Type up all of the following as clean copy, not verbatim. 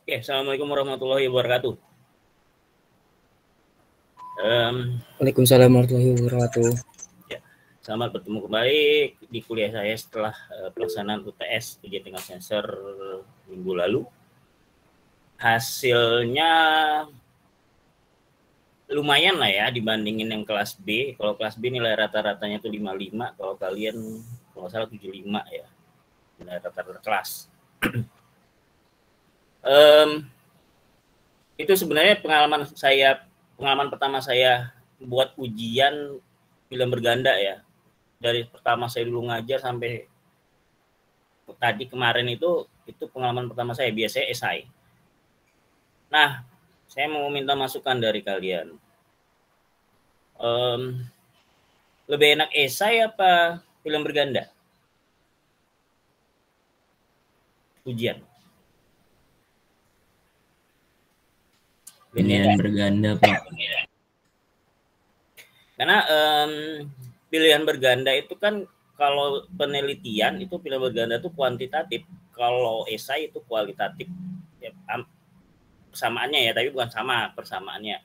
Oke, assalamualaikum warahmatullahi wabarakatuh. Waalaikumsalam warahmatullahi wabarakatuh. Ya, selamat bertemu kembali di kuliah saya setelah pelaksanaan UTS ujian tingkat semester minggu lalu. Hasilnya lumayan lah ya dibandingin yang kelas B. Kalau kelas B nilai rata-ratanya tuh 55, kalau kalian kalau nggak salah 75 ya nilai rata-rata kelas. Itu sebenarnya pengalaman pertama saya buat ujian film berganda ya. Dari pertama saya dulu ngajar sampai tadi kemarin itu pengalaman pertama saya, biasanya esai. Nah, saya mau minta masukan dari kalian. Lebih enak esai apa film berganda? Ujian. Pilihan berganda, Pak. Karena pilihan berganda itu kan kalau penelitian itu pilihan berganda itu kuantitatif, kalau esai itu kualitatif. Ya, persamaannya ya, tapi bukan sama persamaannya.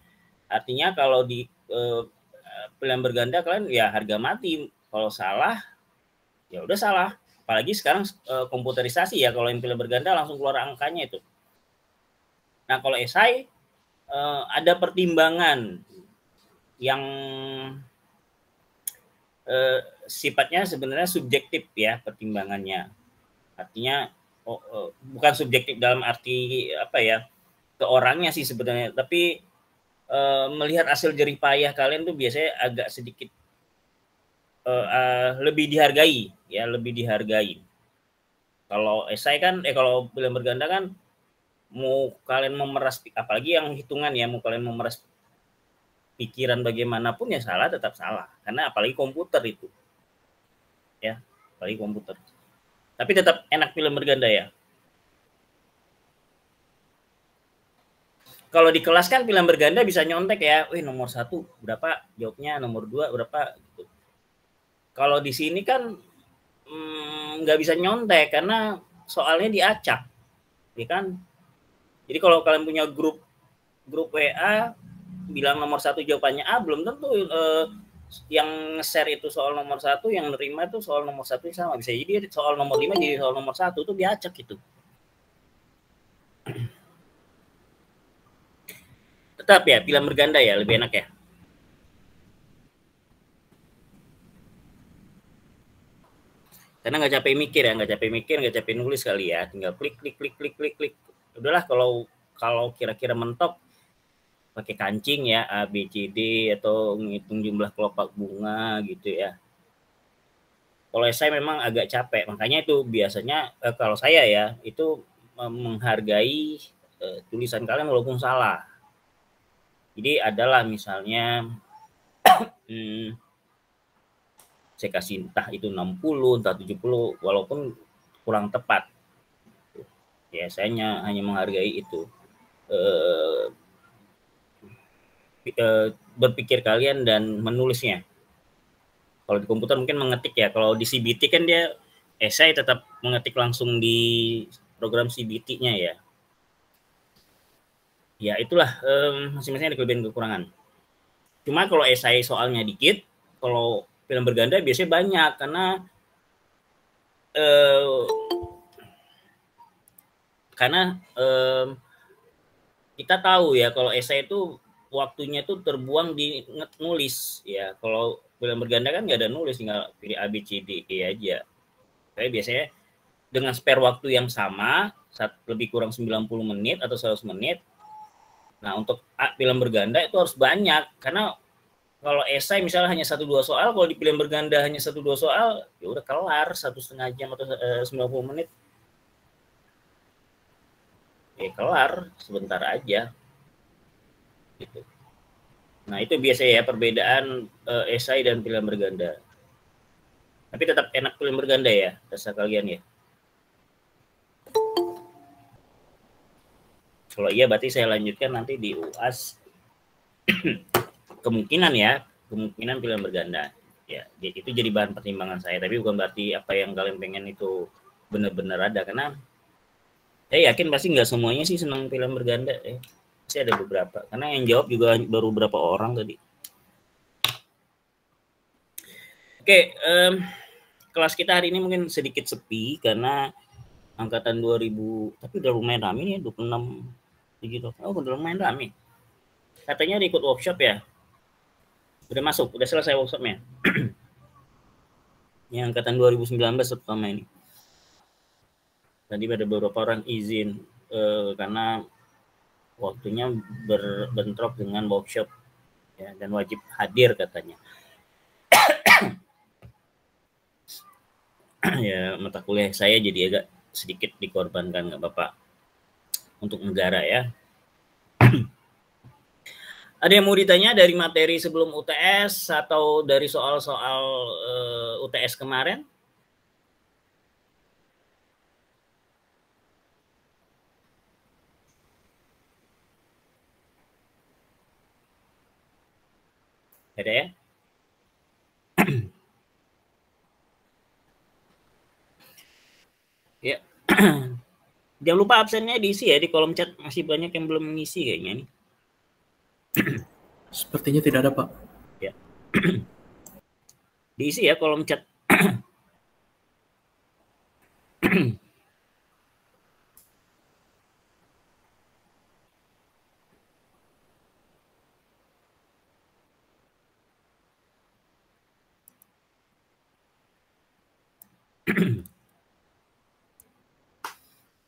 Artinya kalau di pilihan berganda kalian ya harga mati, kalau salah ya udah salah. Apalagi sekarang komputerisasi ya, kalau yang pilihan berganda langsung keluar angkanya itu. Nah kalau esai ada pertimbangan yang sifatnya sebenarnya subjektif ya pertimbangannya. Artinya bukan subjektif dalam arti apa ya ke orangnya sih sebenarnya, tapi melihat hasil jerih payah kalian tuh biasanya agak sedikit lebih dihargai ya, lebih dihargai. Kalau esai kan kalau film berganda kan mau kalian memeras, apalagi yang hitungan ya, mau kalian memeras pikiran bagaimanapun ya salah tetap salah, karena apalagi komputer itu ya, apalagi komputer. Tapi tetap enak film berganda ya. Kalau di kelas kan film berganda bisa nyontek ya, wih nomor 1 berapa jawabnya, nomor 2 berapa gitu. Kalau di sini kan nggak bisa nyontek karena soalnya diacak, ya kan. Jadi kalau kalian punya grup WA bilang nomor 1 jawabannya A, belum tentu yang nge-share itu soal nomor 1, yang nerima itu soal nomor 1 sama. Bisa jadi soal nomor 5 jadi soal nomor 1 itu diacak gitu. Tetap ya film berganda ya lebih enak ya. Karena nggak capek mikir ya, nggak capek nulis kali ya, tinggal klik. Udahlah kalau kira-kira mentok pakai kancing ya, A, B, C, D, atau ngitung jumlah kelopak bunga gitu ya. Kalau saya memang agak capek, makanya itu biasanya kalau saya ya, itu menghargai tulisan kalian walaupun salah. Jadi adalah misalnya saya kasih entah itu 60, entah 70, walaupun kurang tepat. Ya, saya hanya menghargai itu. Berpikir kalian dan menulisnya. Kalau di komputer mungkin mengetik ya. Kalau di CBT kan dia esai tetap mengetik langsung di program CBT-nya ya. Ya itulah masing-masing ada kelebihan kekurangan. Cuma kalau esai soalnya dikit, kalau film berganda biasanya banyak karena kita tahu ya kalau esai itu waktunya itu terbuang di nulis ya. Kalau film berganda kan nggak ada nulis, tinggal pilih A, B, C, D, E aja. Saya biasanya dengan spare waktu yang sama, lebih kurang 90 menit atau 100 menit. Nah, untuk film berganda itu harus banyak, karena kalau esai misalnya hanya 1-2 soal, kalau di film berganda hanya 1-2 soal, ya udah kelar 1,5 jam atau 90 menit. Ya kelar, sebentar aja. Gitu. Nah, itu biasanya ya perbedaan esai dan film berganda. Tapi tetap enak film berganda ya, rasa kalian ya. Kalau iya berarti saya lanjutkan nanti di UAS. kemungkinan film berganda. Ya, itu jadi bahan pertimbangan saya, tapi bukan berarti apa yang kalian pengen itu benar-benar ada, karena Saya yakin pasti nggak semuanya sih senang film berganda ya. Pasti ada beberapa. Karena yang jawab juga baru beberapa orang tadi. Oke, kelas kita hari ini mungkin sedikit sepi karena angkatan 2000, tapi udah lumayan rame nih, 26 gitu. Oh, udah lumayan rame. Katanya ikut workshop ya. Udah masuk, udah selesai workshopnya. Yang angkatan 2019 terutama ini. Tadi ada beberapa orang izin karena waktunya berbentrok dengan workshop ya, dan wajib hadir katanya. Ya, mata kuliah saya jadi agak sedikit dikorbankan, nggak apa-apa, untuk negara ya. Ada yang mau ditanya dari materi sebelum UTS atau dari soal-soal UTS kemarin? Ada ya? Ya. Jangan lupa absennya diisi ya, di kolom chat masih banyak yang belum mengisi kayaknya nih. Sepertinya tidak ada, Pak. Ya. Diisi ya kolom chat.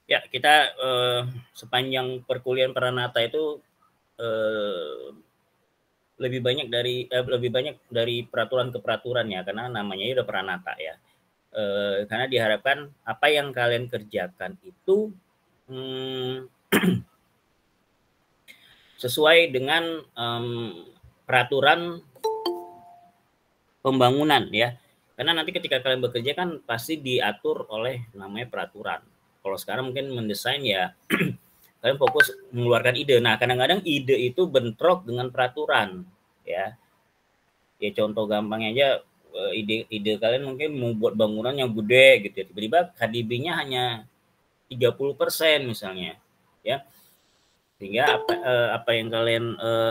Ya, kita sepanjang perkuliahan Pranata itu lebih banyak dari peraturan ke peraturan ya, karena namanya udah Pranata ya. Karena diharapkan apa yang kalian kerjakan itu sesuai dengan peraturan pembangunan ya. Karena nanti ketika kalian bekerja kan pasti diatur oleh namanya peraturan. Kalau sekarang mungkin mendesain ya kalian fokus mengeluarkan ide. Nah, kadang-kadang ide itu bentrok dengan peraturan ya. Ya contoh gampangnya aja, ide kalian mungkin mau buat bangunan yang gede gitu ya. Tiba-tiba KDB-nya hanya 30% misalnya ya. Sehingga apa yang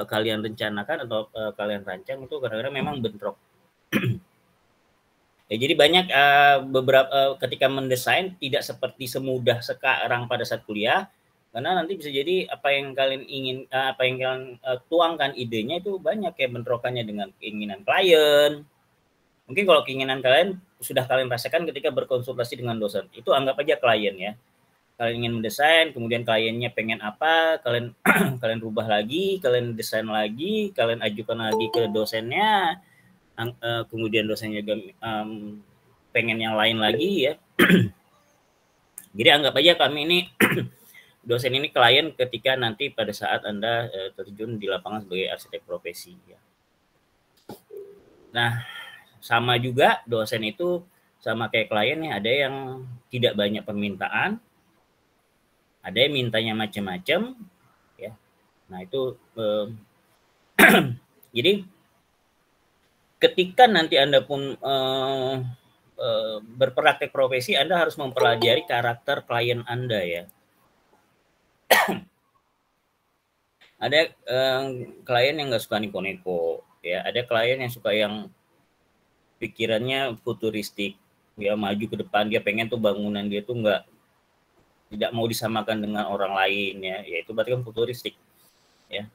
kalian rencanakan atau kalian rancang itu kadang-kadang memang bentrok. Ya, jadi banyak beberapa ketika mendesain tidak seperti semudah sekarang pada saat kuliah, karena nanti bisa jadi apa yang kalian ingin, apa yang kalian tuangkan idenya itu banyak kayak bentrokannya dengan keinginan klien. Mungkin kalau keinginan kalian sudah kalian rasakan ketika berkonsultasi dengan dosen, itu anggap aja klien ya. Kalian ingin mendesain, kemudian kliennya pengen apa, kalian kalian rubah lagi, kalian desain lagi, kalian ajukan lagi ke dosennya. Kemudian dosennya juga pengen yang lain lagi ya. Jadi anggap aja kami ini dosen ini klien ketika nanti pada saat Anda terjun di lapangan sebagai arsitek profesi ya. Nah, sama juga dosen itu sama kayak klien ya, ada yang tidak banyak permintaan, ada yang mintanya macam-macam ya. Nah, itu jadi ketika nanti Anda pun berpraktek profesi, Anda harus mempelajari karakter klien Anda ya. Ada klien yang nggak suka neko-neko ya, ada klien yang suka yang pikirannya futuristik, dia maju ke depan, dia pengen tuh bangunan dia tuh tidak mau disamakan dengan orang lain ya, itu berarti kan futuristik ya.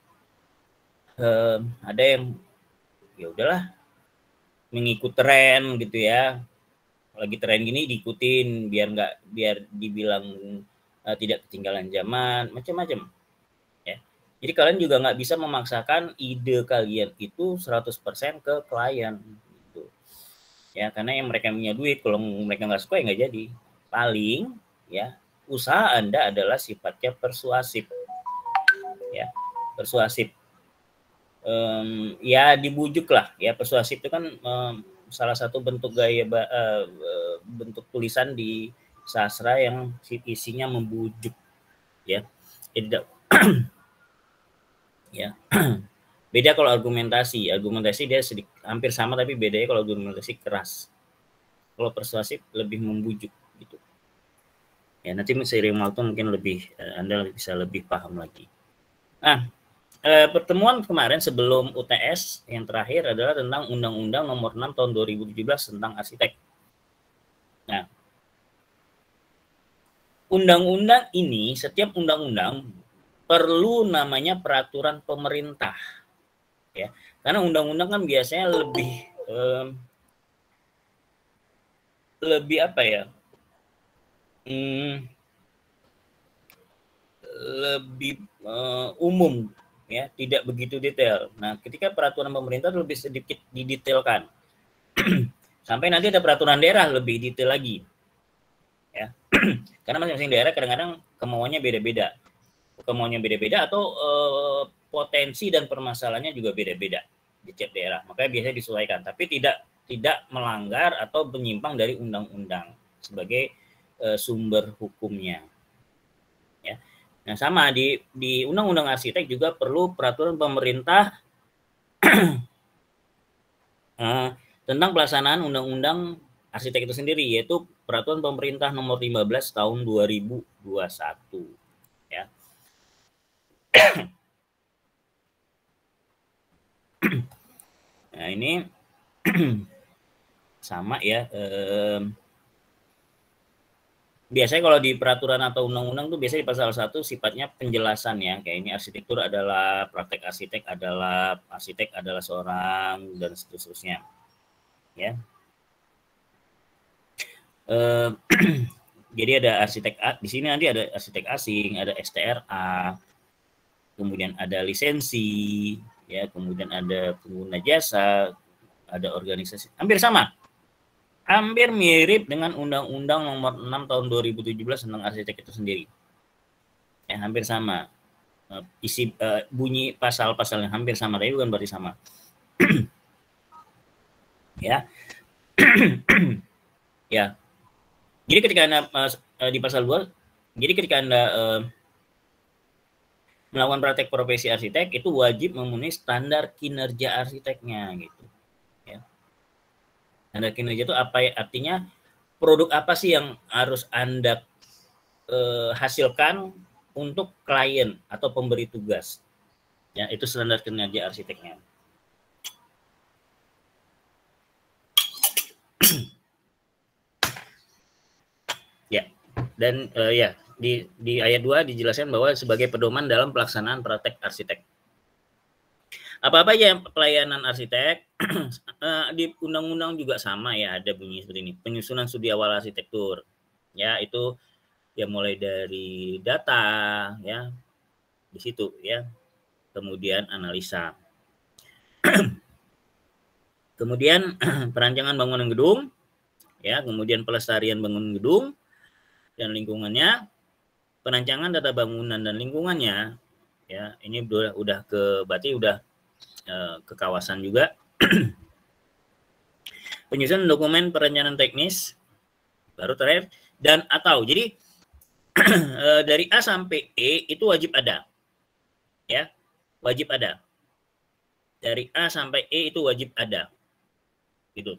Ada yang ya udahlah mengikut tren gitu ya, lagi tren gini diikutin biar dibilang tidak ketinggalan zaman, macam-macam ya. Jadi kalian juga nggak bisa memaksakan ide kalian itu 100% ke klien gitu ya, karena yang mereka punya duit, kalau mereka nggak suka ya nggak jadi. Paling ya usaha Anda adalah sifatnya persuasif ya, persuasif. Ya dibujuk lah ya, persuasif itu kan salah satu bentuk gaya bentuk tulisan di sastra yang isinya membujuk ya. Tidak ya. Beda kalau argumentasi dia sedikit hampir sama, tapi bedanya kalau argumentasi keras. Kalau persuasif lebih membujuk gitu. Ya, nanti seiring waktu mungkin Anda bisa lebih paham lagi. Nah, pertemuan kemarin sebelum UTS yang terakhir adalah tentang Undang-Undang Nomor 6 Tahun 2017 tentang arsitek. Nah, undang-undang ini, setiap undang-undang perlu namanya peraturan pemerintah, ya, karena undang-undang kan biasanya lebih apa ya? Lebih umum, ya, tidak begitu detail. Nah, ketika peraturan pemerintah lebih sedikit didetailkan. Sampai nanti ada peraturan daerah lebih detail lagi, ya. Karena masing-masing daerah kadang-kadang kemauannya beda-beda. Atau potensi dan permasalahannya juga beda-beda di tiap daerah. Makanya biasanya disesuaikan, tapi tidak melanggar atau menyimpang dari undang-undang sebagai sumber hukumnya. Ya. Nah, sama di Undang-Undang Arsitek juga perlu peraturan pemerintah tentang pelaksanaan Undang-Undang Arsitek itu sendiri, yaitu Peraturan Pemerintah Nomor 15 Tahun 2021. Ya. Nah, ini sama ya. Biasanya kalau di peraturan atau undang-undang tuh biasanya di pasal 1 sifatnya penjelasan, ya. Kayak ini arsitektur adalah, praktek arsitek adalah seorang, dan seterusnya. Ya. Jadi ada arsitek, di sini nanti ada arsitek asing, ada STRA, kemudian ada lisensi, ya, kemudian ada pengguna jasa, ada organisasi. Hampir mirip dengan Undang-Undang Nomor 6 Tahun 2017 tentang arsitek itu sendiri. Ya, hampir sama. Isi bunyi pasal-pasalnya hampir sama, tapi bukan berarti sama. Ya. Ya. Jadi ketika Anda di pasal 2, jadi ketika Anda melakukan praktek profesi arsitek, itu wajib memenuhi standar kinerja arsiteknya, gitu. Ya. Standar kinerja itu apa ya? Artinya produk apa sih yang harus Anda hasilkan untuk klien atau pemberi tugas. Ya, itu standar kinerja arsiteknya. Ya. Dan ya, di ayat 2 dijelaskan bahwa sebagai pedoman dalam pelaksanaan praktek arsitek. Apa-apa ya pelayanan arsitek, di undang-undang juga sama, ya, ada bunyi seperti ini. Penyusunan studi awal arsitektur. Ya, itu ya mulai dari data, ya, di situ, ya. Kemudian analisa. Kemudian perancangan bangunan gedung, ya, kemudian pelestarian bangunan gedung dan lingkungannya, perancangan tata bangunan dan lingkungannya, ya, ini udah berarti udah ke kawasan juga. Penyusunan dokumen perencanaan teknis, baru terakhir, dan atau. Jadi dari A sampai E itu wajib ada, ya, wajib ada. Dari A sampai E itu wajib ada, gitu.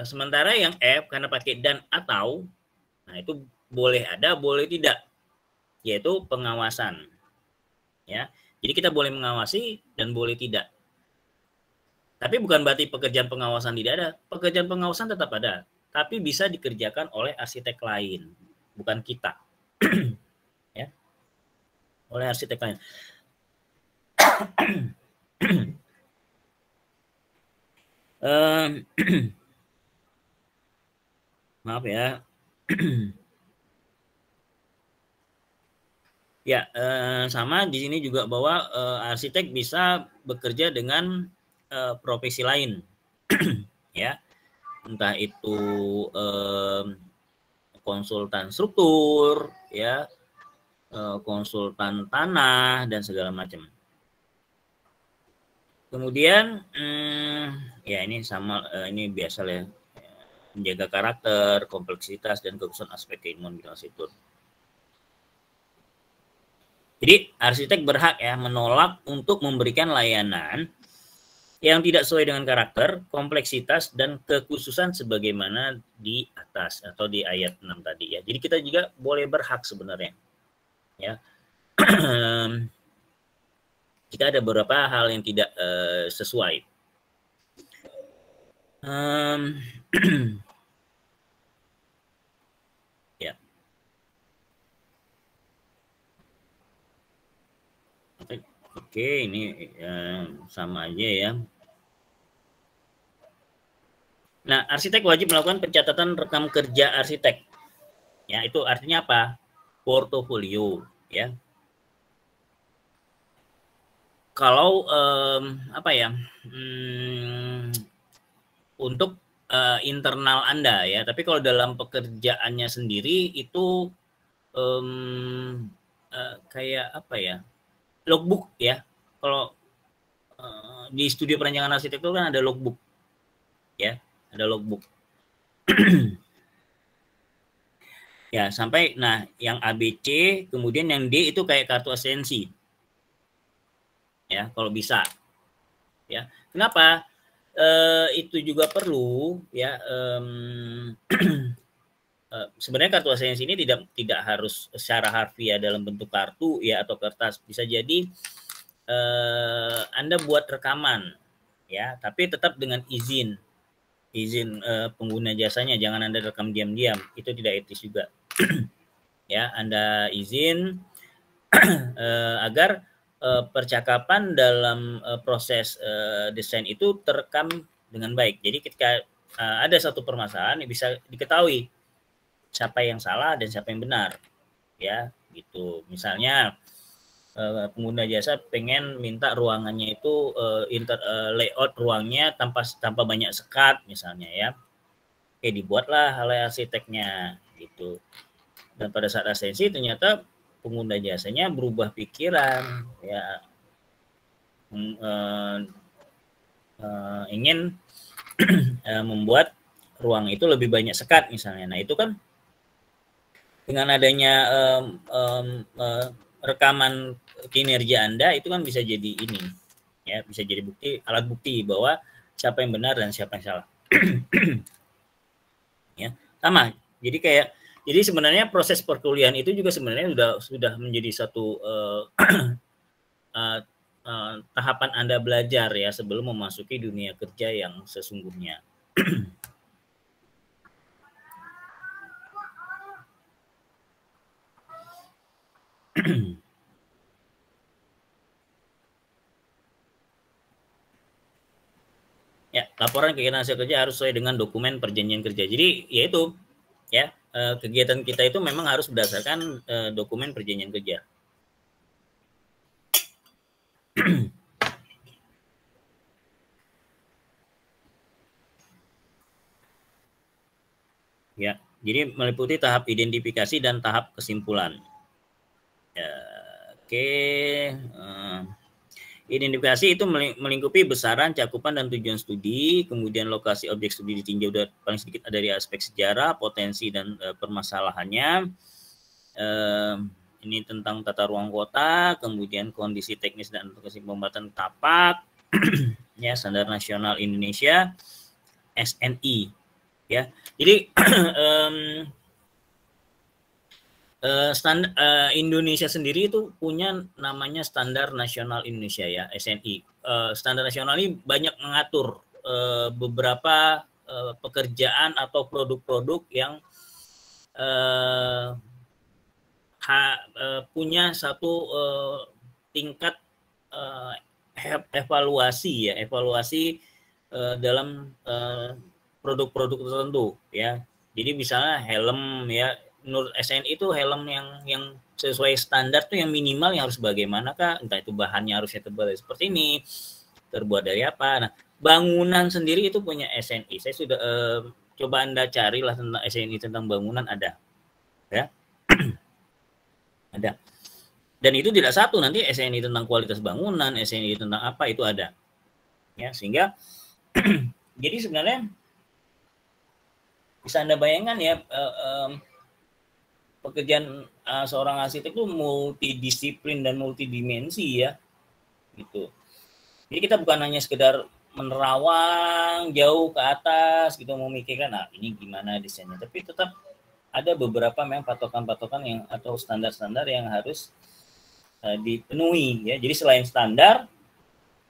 Sementara yang F karena pakai dan atau, nah itu boleh ada, boleh tidak, yaitu pengawasan, ya. Jadi kita boleh mengawasi dan boleh tidak. Tapi bukan berarti pekerjaan pengawasan tidak ada. Pekerjaan pengawasan tetap ada, tapi bisa dikerjakan oleh arsitek lain, bukan kita. Ya. Oleh arsitek lain. Maaf ya. Ya, sama di sini juga bahwa arsitek bisa bekerja dengan profesi lain, ya, entah itu konsultan struktur, ya, konsultan tanah dan segala macam. Kemudian, ya ini sama, ini biasa ya, menjaga karakter, kompleksitas dan kekhususan aspek keilmuan bidang arsitektur. Jadi arsitek berhak, ya, menolak untuk memberikan layanan yang tidak sesuai dengan karakter, kompleksitas, dan kekhususan sebagaimana di atas atau di ayat 6 tadi ya. Jadi kita juga boleh berhak sebenarnya. Ya. Jika ada beberapa hal yang tidak sesuai. Ya. Oke, ini sama aja ya. Nah, arsitek wajib melakukan pencatatan rekam kerja arsitek. Ya, itu artinya apa? Portofolio, ya. Kalau apa ya? Untuk internal Anda ya, tapi kalau dalam pekerjaannya sendiri itu kayak apa ya? Logbook ya. Kalau di studio perancangan arsitektur kan ada logbook. Ya, ada logbook. Ya, sampai nah yang ABC, kemudian yang D itu kayak kartu asistensi. Ya, kalau bisa. Ya. Kenapa? Itu juga perlu ya sebenarnya kartu asistensi ini tidak harus secara harfiah dalam bentuk kartu ya atau kertas. Bisa jadi Anda buat rekaman ya, tapi tetap dengan izin pengguna jasanya, jangan Anda rekam diam-diam, itu tidak etis juga. Ya, Anda izin agar percakapan dalam proses desain itu terekam dengan baik. Jadi ketika ada satu permasalahan bisa diketahui siapa yang salah dan siapa yang benar. Ya, gitu. Misalnya pengguna jasa pengen minta ruangannya itu layout ruangnya tanpa banyak sekat misalnya ya. Oke, dibuatlah oleh arsiteknya gitu. Dan pada saat asistensi ternyata pengguna jasanya berubah pikiran ya, ingin membuat ruang itu lebih banyak sekat misalnya. Nah itu kan dengan adanya rekaman kinerja Anda itu kan bisa jadi ini ya, bisa jadi bukti, alat bukti bahwa siapa yang benar dan siapa yang salah. Ya sama, jadi sebenarnya proses perkuliahan itu juga sebenarnya sudah menjadi satu tahapan Anda belajar ya sebelum memasuki dunia kerja yang sesungguhnya. Ya, laporan kegiatan hasil kerja harus sesuai dengan dokumen perjanjian kerja. Jadi yaitu ya kegiatan kita itu memang harus berdasarkan dokumen perjanjian kerja. Ya, jadi meliputi tahap identifikasi dan tahap kesimpulan. Ya, oke. Identifikasi itu melingkupi besaran, cakupan, dan tujuan studi, kemudian lokasi objek studi ditinjau paling sedikit dari aspek sejarah, potensi, dan permasalahannya. Ini tentang tata ruang kota, kemudian kondisi teknis dan pembuatan tapak, ya standar nasional Indonesia, SNI, ya. Jadi Indonesia sendiri itu punya namanya Standar Nasional Indonesia ya, SNI. Standar nasional ini banyak mengatur beberapa pekerjaan atau produk-produk yang punya satu tingkat evaluasi dalam produk-produk tertentu ya. Jadi misalnya helm ya, menurut SNI itu helm yang sesuai standar tuh yang minimal yang harus bagaimanakah, entah itu bahannya harusnya tebal seperti ini, terbuat dari apa. Nah, bangunan sendiri itu punya SNI. Saya sudah coba Anda carilah tentang SNI tentang bangunan, ada ya. Ada. Dan itu tidak satu, nanti SNI tentang kualitas bangunan, SNI tentang apa itu ada. Ya, sehingga jadi sebenarnya bisa Anda bayangkan ya pekerjaan seorang arsitek itu multidisiplin dan multidimensi ya. Gitu. Jadi kita bukan hanya sekedar menerawang jauh ke atas gitu, memikirkan nah ini gimana desainnya, tapi tetap ada beberapa memang patokan-patokan yang atau standar-standar yang harus dipenuhi ya. Jadi selain standar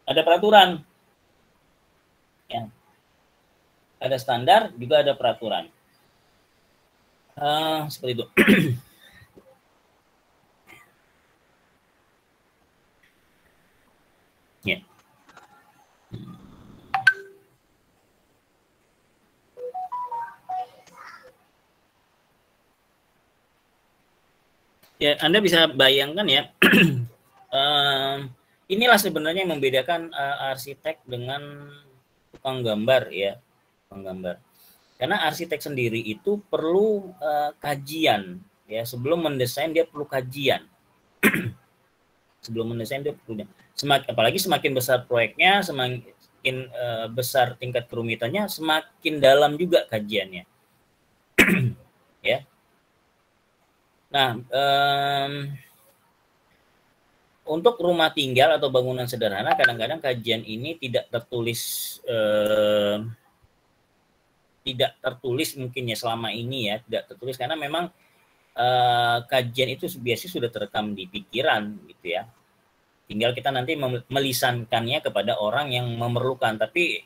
ada peraturan ya, ada standar juga ada peraturan seperti itu. Ya. Ya, Anda bisa bayangkan ya, inilah sebenarnya yang membedakan arsitek dengan tukang gambar ya, tukang gambar. Karena arsitek sendiri itu perlu kajian ya, sebelum mendesain dia perlu kajian. Sebelum mendesain dia perlu, apalagi semakin besar proyeknya, semakin besar tingkat kerumitannya, semakin dalam juga kajiannya. Ya. Nah, untuk rumah tinggal atau bangunan sederhana, kadang-kadang kajian ini tidak tertulis mungkin ya selama ini ya, tidak tertulis karena memang kajian itu biasanya sudah terekam di pikiran gitu ya. Tinggal kita nanti melisankannya kepada orang yang memerlukan. Tapi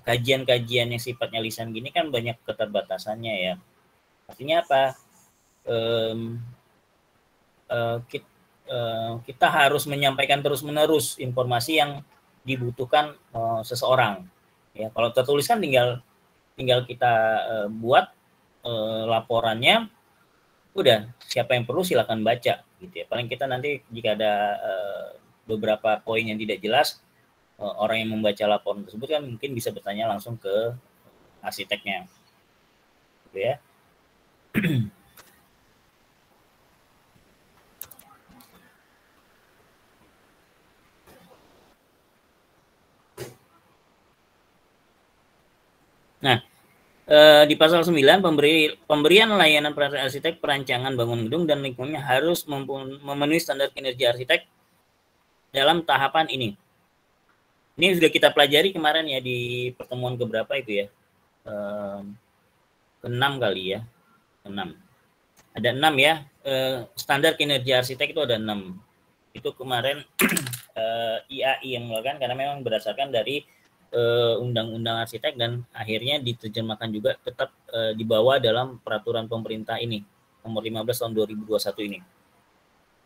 kajian-kajian yang sifatnya lisan gini kan banyak keterbatasannya ya. Artinya apa? Kita harus menyampaikan terus-menerus informasi yang dibutuhkan seseorang. Ya, kalau tertulis kan tinggal kita buat laporannya, udah siapa yang perlu silakan baca gitu ya. Paling kita nanti jika ada beberapa poin yang tidak jelas, orang yang membaca laporan tersebut kan mungkin bisa bertanya langsung ke arsiteknya gitu ya. Nah, di pasal 9 pemberian layanan arsitek perancangan bangun gedung dan lingkungannya harus memenuhi standar kinerja arsitek dalam tahapan ini. Ini sudah kita pelajari kemarin ya di pertemuan keberapa itu ya, ke-6 kali ya, ke-6. Ada 6 ya, standar kinerja arsitek itu ada 6. Itu kemarin IAI yang melakukan karena memang berdasarkan dari undang-undang arsitek dan akhirnya diterjemahkan juga tetap dibawa dalam peraturan pemerintah ini nomor 15 tahun 2021 ini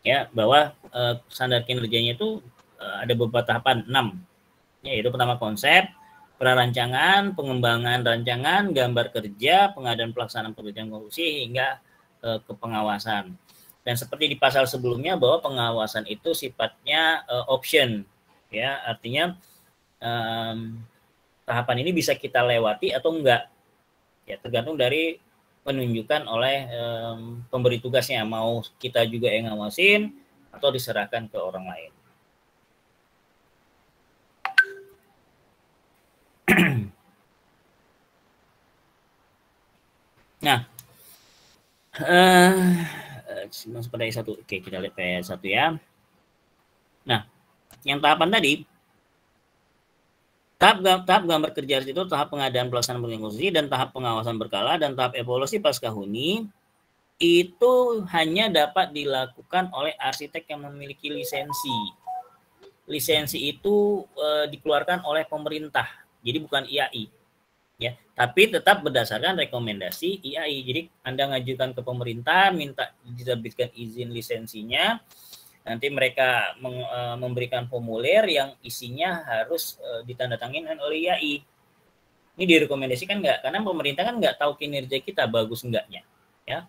ya, bahwa standar kinerjanya itu ada beberapa tahapan 6 ya, yaitu pertama konsep, prarancangan, pengembangan rancangan, gambar kerja, pengadaan pelaksanaan pekerjaan konstruksi hingga ke pengawasan. Dan seperti di pasal sebelumnya bahwa pengawasan itu sifatnya option ya, artinya tahapan ini bisa kita lewati atau enggak ya, tergantung dari penunjukan oleh pemberi tugasnya, mau kita juga yang ngawasin atau diserahkan ke orang lain. Nah, seperti satu, oke kita lihat PS1 ya. Nah, yang tahapan tadi, tahap gambar kerja itu tahap pengadaan pelaksanaan pekerjaan konstruksi dan tahap pengawasan berkala dan tahap evaluasi pasca huni itu hanya dapat dilakukan oleh arsitek yang memiliki lisensi. Lisensi itu dikeluarkan oleh pemerintah, jadi bukan IAI. Ya, tapi tetap berdasarkan rekomendasi IAI. Jadi Anda ngajukan ke pemerintah, minta diterbitkan izin lisensinya. Nanti mereka memberikan formulir yang isinya harus ditandatangani oleh IAI. Ini direkomendasikan nggak? Karena pemerintah kan nggak tahu kinerja kita bagus enggaknya. Ya.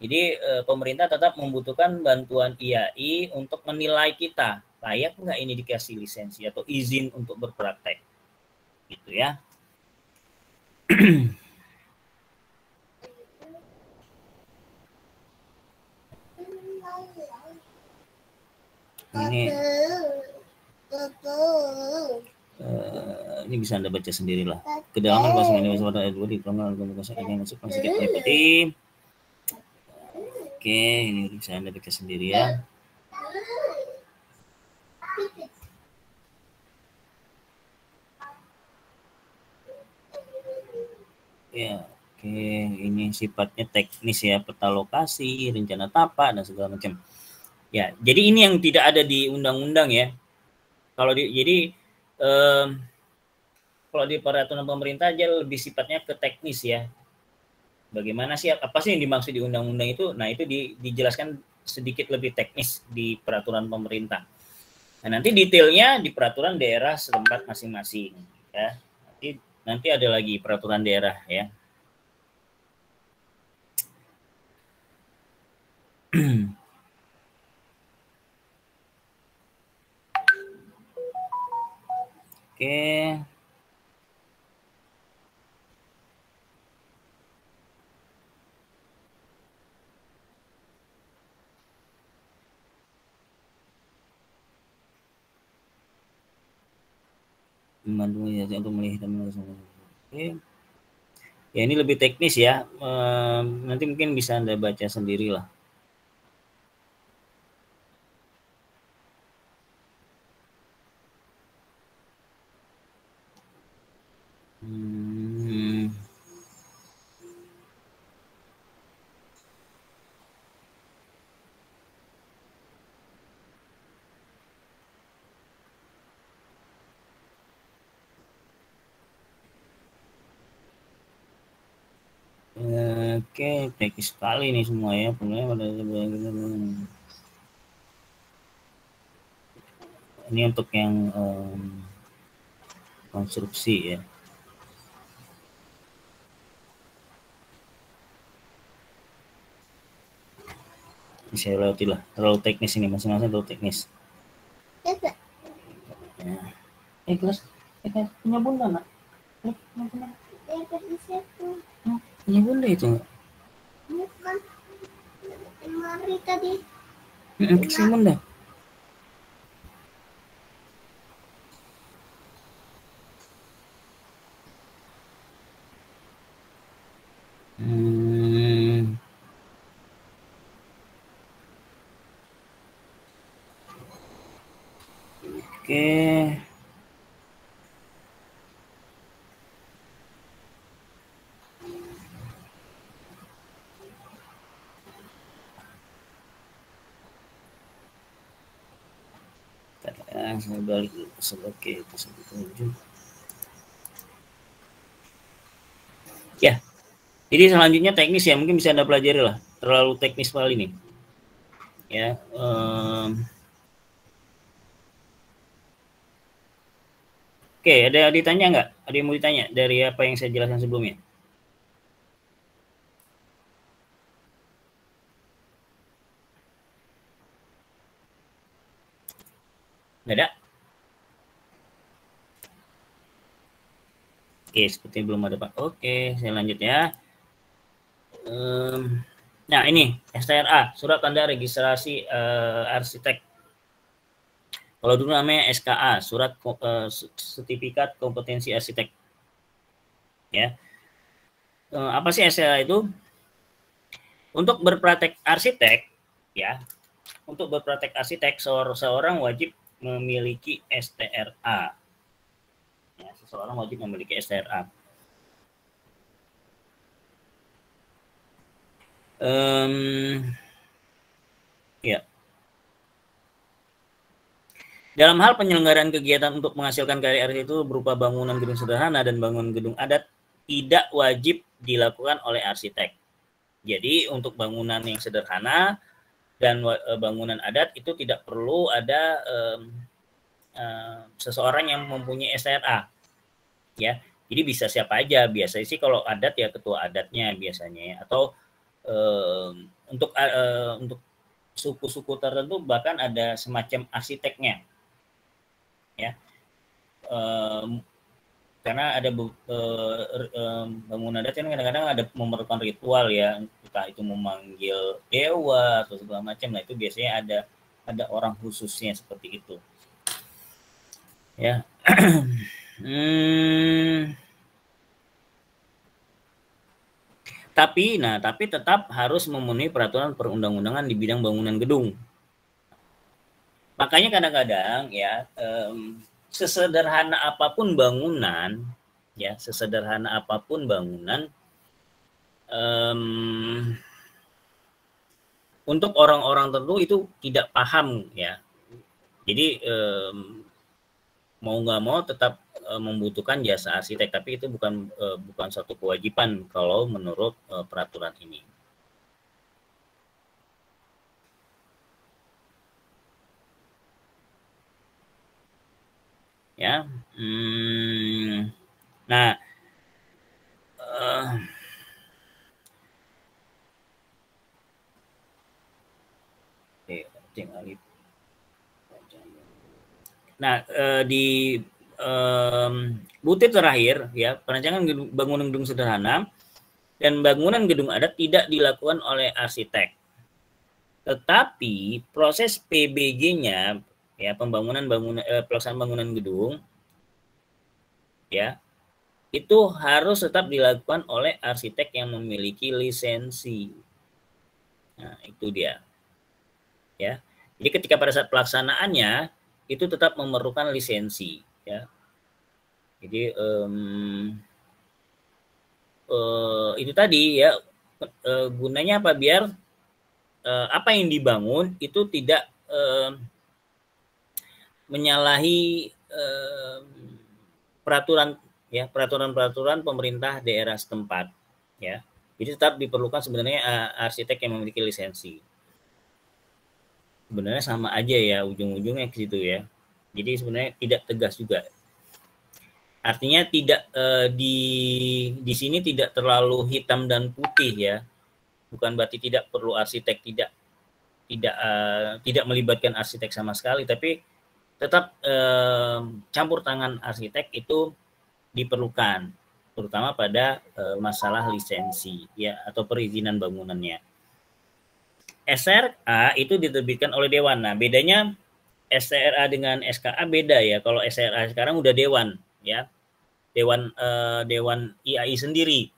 Jadi pemerintah tetap membutuhkan bantuan IAI untuk menilai kita layak nggak ini dikasih lisensi atau izin untuk berpraktek. Gitu ya. Ini bisa Anda baca sendirilah. Kedalaman pasal ini pada ayat 2 di kelemahan komunikasi yang masuk sedikit mengikuti. Oke, ini bisa Anda baca sendiri ya. Ya, oke, ini sifatnya teknis ya, peta lokasi, rencana tapak dan segala macam. Ya, jadi ini yang tidak ada di undang-undang ya. Jadi kalau di peraturan pemerintah aja lebih sifatnya ke teknis ya. Bagaimana sih, apa sih yang dimaksud di undang-undang itu? Nah, itu dijelaskan sedikit lebih teknis di peraturan pemerintah. Nah, nanti detailnya di peraturan daerah setempat masing-masing ya. Nanti ada lagi peraturan daerah ya. Oke. Membantu ya untuk melihat. Oke. Ya ini lebih teknis ya. Nanti mungkin bisa Anda baca sendiri lah. Oke, teknis sekali nih semua ya. Ini untuk yang konstruksi ya. Ini saya lewati lah. Terlalu teknis ini, masing-masing terlalu teknis. Ya. Kelas. Punya bunda nak? Punya bunda. Punya bunda itu. Bukan. Mari tadi. Si bunda. Oke. Saya balik sebagai penunjuk. Ya, jadi selanjutnya teknis ya, mungkin bisa Anda pelajari lah. Terlalu teknis sekali nih. Ya, oke, ada ditanya nggak? Ada yang mau ditanya dari apa yang saya jelaskan sebelumnya? Nggak ada? Oke, sepertinya belum ada Pak. Oke, saya lanjut ya. Nah ini STRA, Surat Tanda Registrasi Arsitek. Kalau dulu namanya SKA, Surat Sertifikat Kompetensi Arsitek. Ya, apa sih STRA itu? Untuk berpraktek arsitek, ya, untuk berpraktek arsitek seorang wajib memiliki STRA. Ya, seseorang wajib memiliki STRA. Ya. Dalam hal penyelenggaraan kegiatan untuk menghasilkan karya arsitek itu berupa bangunan gedung sederhana dan bangunan gedung adat tidak wajib dilakukan oleh arsitek. Jadi untuk bangunan yang sederhana dan bangunan adat itu tidak perlu ada seseorang yang mempunyai STRA. Ya, jadi bisa siapa aja. Biasanya sih kalau adat ya ketua adatnya biasanya, atau untuk suku-suku tertentu bahkan ada semacam arsiteknya. Ya, karena ada bangunan adat kan kadang-kadang ada memerlukan ritual ya, entah itu memanggil dewa atau segala macam. Nah itu biasanya ada orang khususnya seperti itu. Ya. Tapi tetap harus memenuhi peraturan perundang-undangan di bidang bangunan gedung. Makanya kadang-kadang ya sesederhana apapun bangunan, ya sesederhana apapun bangunan untuk orang-orang tertentu itu tidak paham ya. Jadi mau nggak mau tetap membutuhkan jasa arsitek, tapi itu bukan suatu kewajiban kalau menurut peraturan ini. Ya, nah, nah di butir terakhir ya, perancangan bangunan gedung sederhana dan bangunan gedung adat tidak dilakukan oleh arsitek. Tetapi proses PBG-nya ya, pelaksanaan bangunan gedung ya, itu harus tetap dilakukan oleh arsitek yang memiliki lisensi. Nah, itu dia. Ya. Jadi ketika pada saat pelaksanaannya itu tetap memerlukan lisensi ya. Jadi itu tadi ya, gunanya apa, biar apa yang dibangun itu tidak menyalahi peraturan pemerintah daerah setempat ya. Jadi tetap diperlukan sebenarnya arsitek yang memiliki lisensi. Sebenarnya sama aja ya, ujung-ujungnya ke situ ya. Jadi sebenarnya tidak tegas juga. Artinya tidak di sini tidak terlalu hitam dan putih ya. Bukan berarti tidak perlu arsitek, tidak melibatkan arsitek sama sekali, tapi tetap campur tangan arsitek itu diperlukan, terutama pada masalah lisensi ya atau perizinan bangunannya. SRA itu diterbitkan oleh Dewan. Nah, bedanya SRA dengan SKA beda ya. Kalau SRA sekarang udah Dewan ya. Dewan IAI sendiri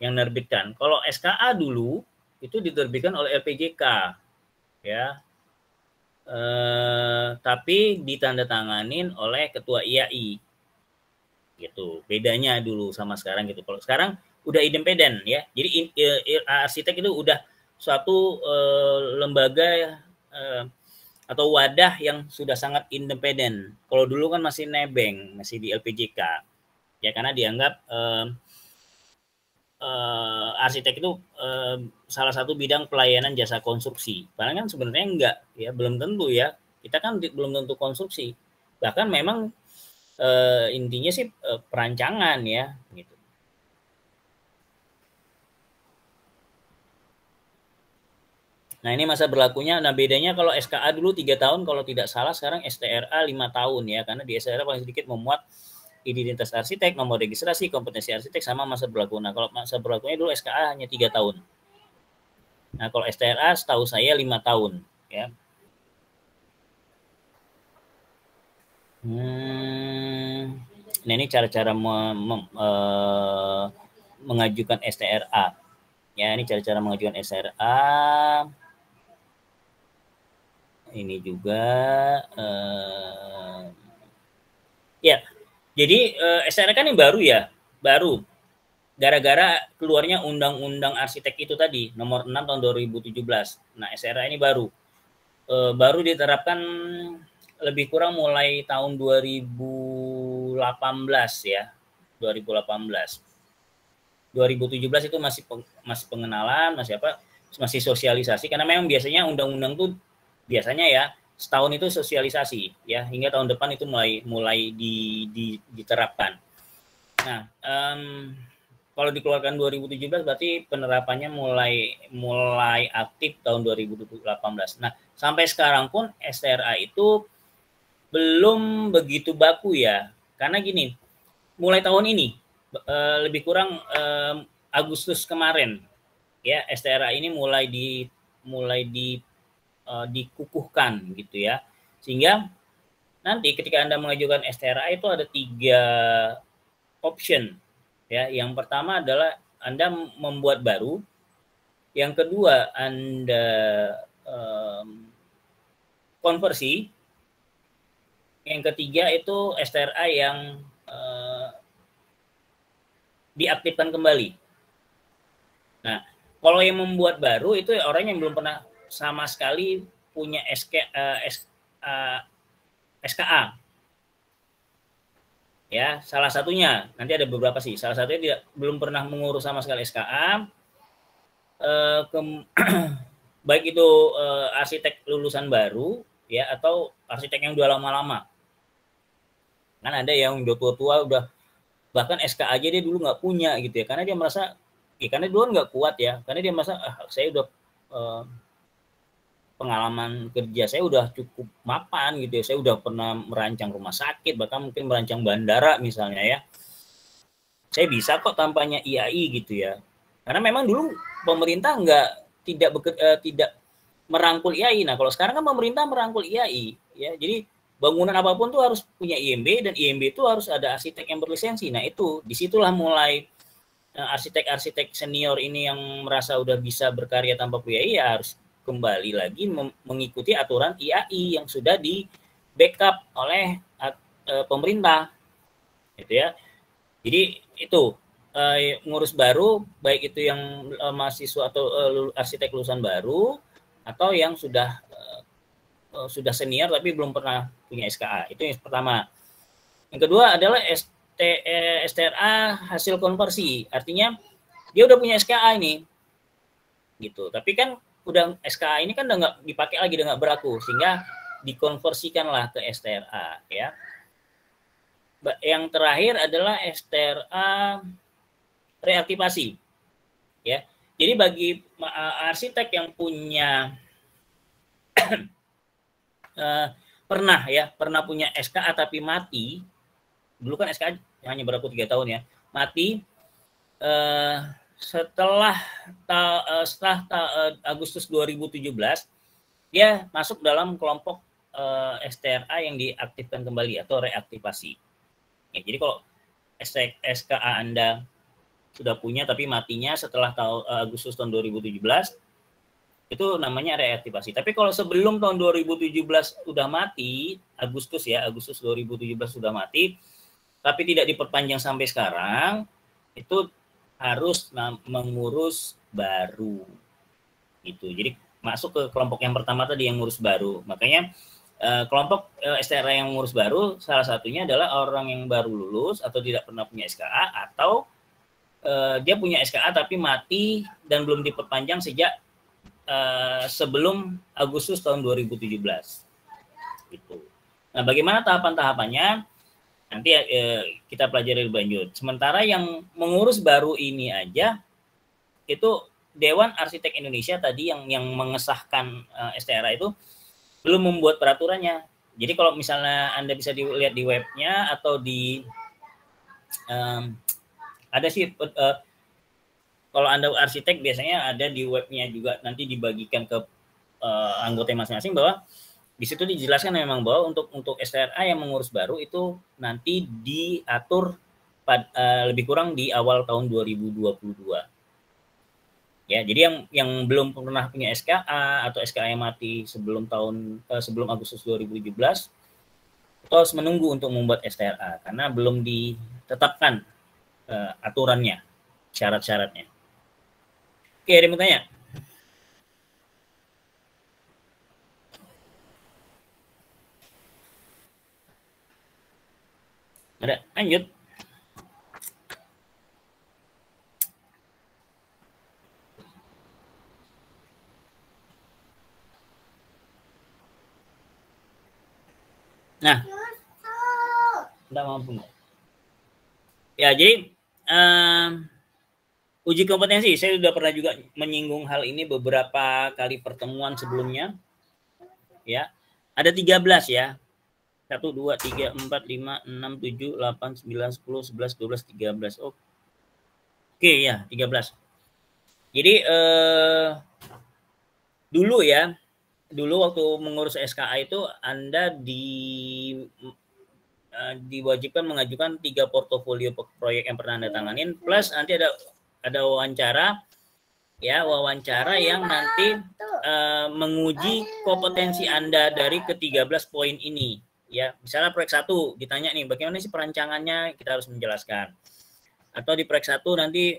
yang menerbitkan. Kalau SKA dulu itu diterbitkan oleh LPJK ya. Tapi ditandatanganin oleh ketua IAI. Gitu. Bedanya dulu sama sekarang gitu. Kalau sekarang udah independen ya. Jadi arsitek itu udah suatu lembaga atau wadah yang sudah sangat independen. Kalau dulu kan masih nebeng, masih di LPJK. Ya karena dianggap arsitek itu salah satu bidang pelayanan jasa konstruksi. Padahal kan sebenarnya enggak ya, belum tentu ya. Kita kan belum tentu konstruksi. Bahkan memang intinya sih perancangan ya gitu. Nah, ini masa berlakunya. Nah, bedanya kalau SKA dulu 3 tahun, kalau tidak salah sekarang STRA 5 tahun ya, karena di STRA paling sedikit memuat identitas arsitek, nomor registrasi, kompetensi arsitek, sama masa berlaku. Nah, kalau masa berlakunya dulu SKA hanya 3 tahun. Nah, kalau STRA setahu saya 5 tahun ya. Nah, ini cara-cara mengajukan STRA. Ya, ini cara-cara mengajukan STRA. Ini juga ya. Jadi STRA kan yang baru ya, baru. Gara-gara keluarnya Undang-Undang Arsitek itu tadi, nomor 6 tahun 2017. Nah, STRA ini baru diterapkan lebih kurang mulai tahun 2018 ya. 2018. 2017 itu masih pengenalan, masih sosialisasi, karena memang biasanya undang-undang tuh biasanya ya setahun itu sosialisasi ya, hingga tahun depan itu mulai diterapkan. Nah, kalau dikeluarkan 2017 berarti penerapannya mulai aktif tahun 2018. Nah, sampai sekarang pun STRA itu belum begitu baku ya. Karena gini, mulai tahun ini lebih kurang Agustus kemarin ya, STRA ini mulai dikukuhkan gitu ya. Sehingga nanti ketika Anda mengajukan STRA itu ada 3 option ya. Yang pertama adalah Anda membuat baru, yang kedua Anda konversi, yang ketiga itu STRA yang diaktifkan kembali. Nah, kalau yang membuat baru itu orang yang belum pernah sama sekali punya SKA. Ya, salah satunya, nanti ada beberapa sih. Salah satunya belum pernah mengurus sama sekali SKA. Baik itu arsitek lulusan baru ya atau arsitek yang udah lama-lama. Kan ada yang udah tua-tua, udah bahkan SK aja dia dulu nggak punya gitu ya, karena dia merasa karena dulu nggak kuat ya, karena dia merasa saya udah pengalaman kerja saya udah cukup mapan gitu ya, saya udah pernah merancang rumah sakit, bahkan mungkin merancang bandara misalnya ya, saya bisa kok tampaknya IAI gitu ya, karena memang dulu pemerintah tidak merangkul IAI. Nah kalau sekarang kan pemerintah merangkul IAI ya, jadi bangunan apapun tuh harus punya IMB, dan IMB itu harus ada arsitek yang berlisensi. Nah itu disitulah mulai arsitek-arsitek senior ini yang merasa udah bisa berkarya tanpa punya IAI ya harus kembali lagi mengikuti aturan IAI yang sudah di backup oleh pemerintah gitu ya. Jadi itu ngurus baru, baik itu yang mahasiswa atau arsitek lulusan baru atau yang sudah senior tapi belum pernah punya SKA. Itu yang pertama. Yang kedua adalah STRA hasil konversi. Artinya dia udah punya SKA ini. Gitu. Tapi kan udah SKA ini kan udah nggak dipakai lagi, udah nggak berlaku, sehingga dikonversikanlah ke STRA ya. Yang terakhir adalah STRA reaktivasi. Ya. Jadi bagi arsitek yang punya pernah punya SKA tapi mati, dulu kan SKA hanya berlaku 3 tahun ya, mati setelah Agustus 2017 dia masuk dalam kelompok STRA yang diaktifkan kembali atau reaktivasi. Ya, jadi kalau SKA Anda sudah punya tapi matinya setelah Agustus tahun 2017, itu namanya reaktivasi. Tapi kalau sebelum tahun 2017 sudah mati, Agustus 2017 sudah mati, tapi tidak diperpanjang sampai sekarang, itu harus mengurus baru. Gitu. Jadi masuk ke kelompok yang pertama tadi yang ngurus baru. Makanya kelompok STRA yang ngurus baru salah satunya adalah orang yang baru lulus atau tidak pernah punya SKA, atau dia punya SKA tapi mati dan belum diperpanjang sejak sebelum Agustus tahun 2017. Gitu. Nah, bagaimana tahapan-tahapannya? Nanti kita pelajari lebih lanjut. Sementara yang mengurus baru ini aja itu Dewan Arsitek Indonesia tadi yang mengesahkan STRA itu belum membuat peraturannya. Jadi kalau misalnya Anda bisa dilihat di webnya atau di ada sih kalau Anda arsitek biasanya ada di webnya juga, nanti dibagikan ke anggota masing-masing, bahwa di situ dijelaskan memang bahwa untuk STRA yang mengurus baru itu nanti diatur lebih kurang di awal tahun 2022. Ya, jadi yang belum pernah punya SKA atau SKA yang mati sebelum Agustus 2017 itu harus menunggu untuk membuat STRA karena belum ditetapkan aturannya, syarat-syaratnya. Oke, ada yang mau tanya? Ada, lanjut. Nah, tidak mampu. Ya, jadi uji kompetensi, saya sudah pernah juga menyinggung hal ini beberapa kali pertemuan sebelumnya. Ya, ada 13 ya. 1, 2, 3, 4, 5, 6, 7, 8, 9, 10, 11, 12, 13. Oke ya, 13. Jadi dulu waktu mengurus SKA itu Anda diwajibkan mengajukan 3 portofolio proyek yang pernah Anda tanganin, plus nanti ada wawancara yang nanti menguji kompetensi Anda dari ke-13 poin ini. Ya, misalnya proyek 1 ditanya nih, bagaimana sih perancangannya, kita harus menjelaskan. Atau di proyek 1 nanti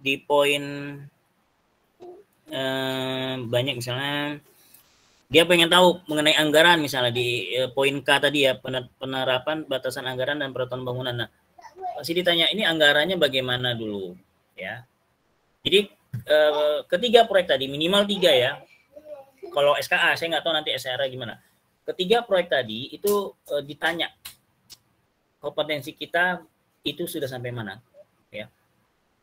di poin banyak, misalnya dia pengen tahu mengenai anggaran, misalnya di poin K tadi ya, penerapan batasan anggaran dan peraturan bangunan. Nah, pasti ditanya ini anggarannya bagaimana dulu ya. Jadi ketiga proyek tadi minimal 3 ya. Kalau SKA saya nggak tahu nanti SRA gimana. Ketiga proyek tadi itu ditanya kompetensi kita itu sudah sampai mana ya,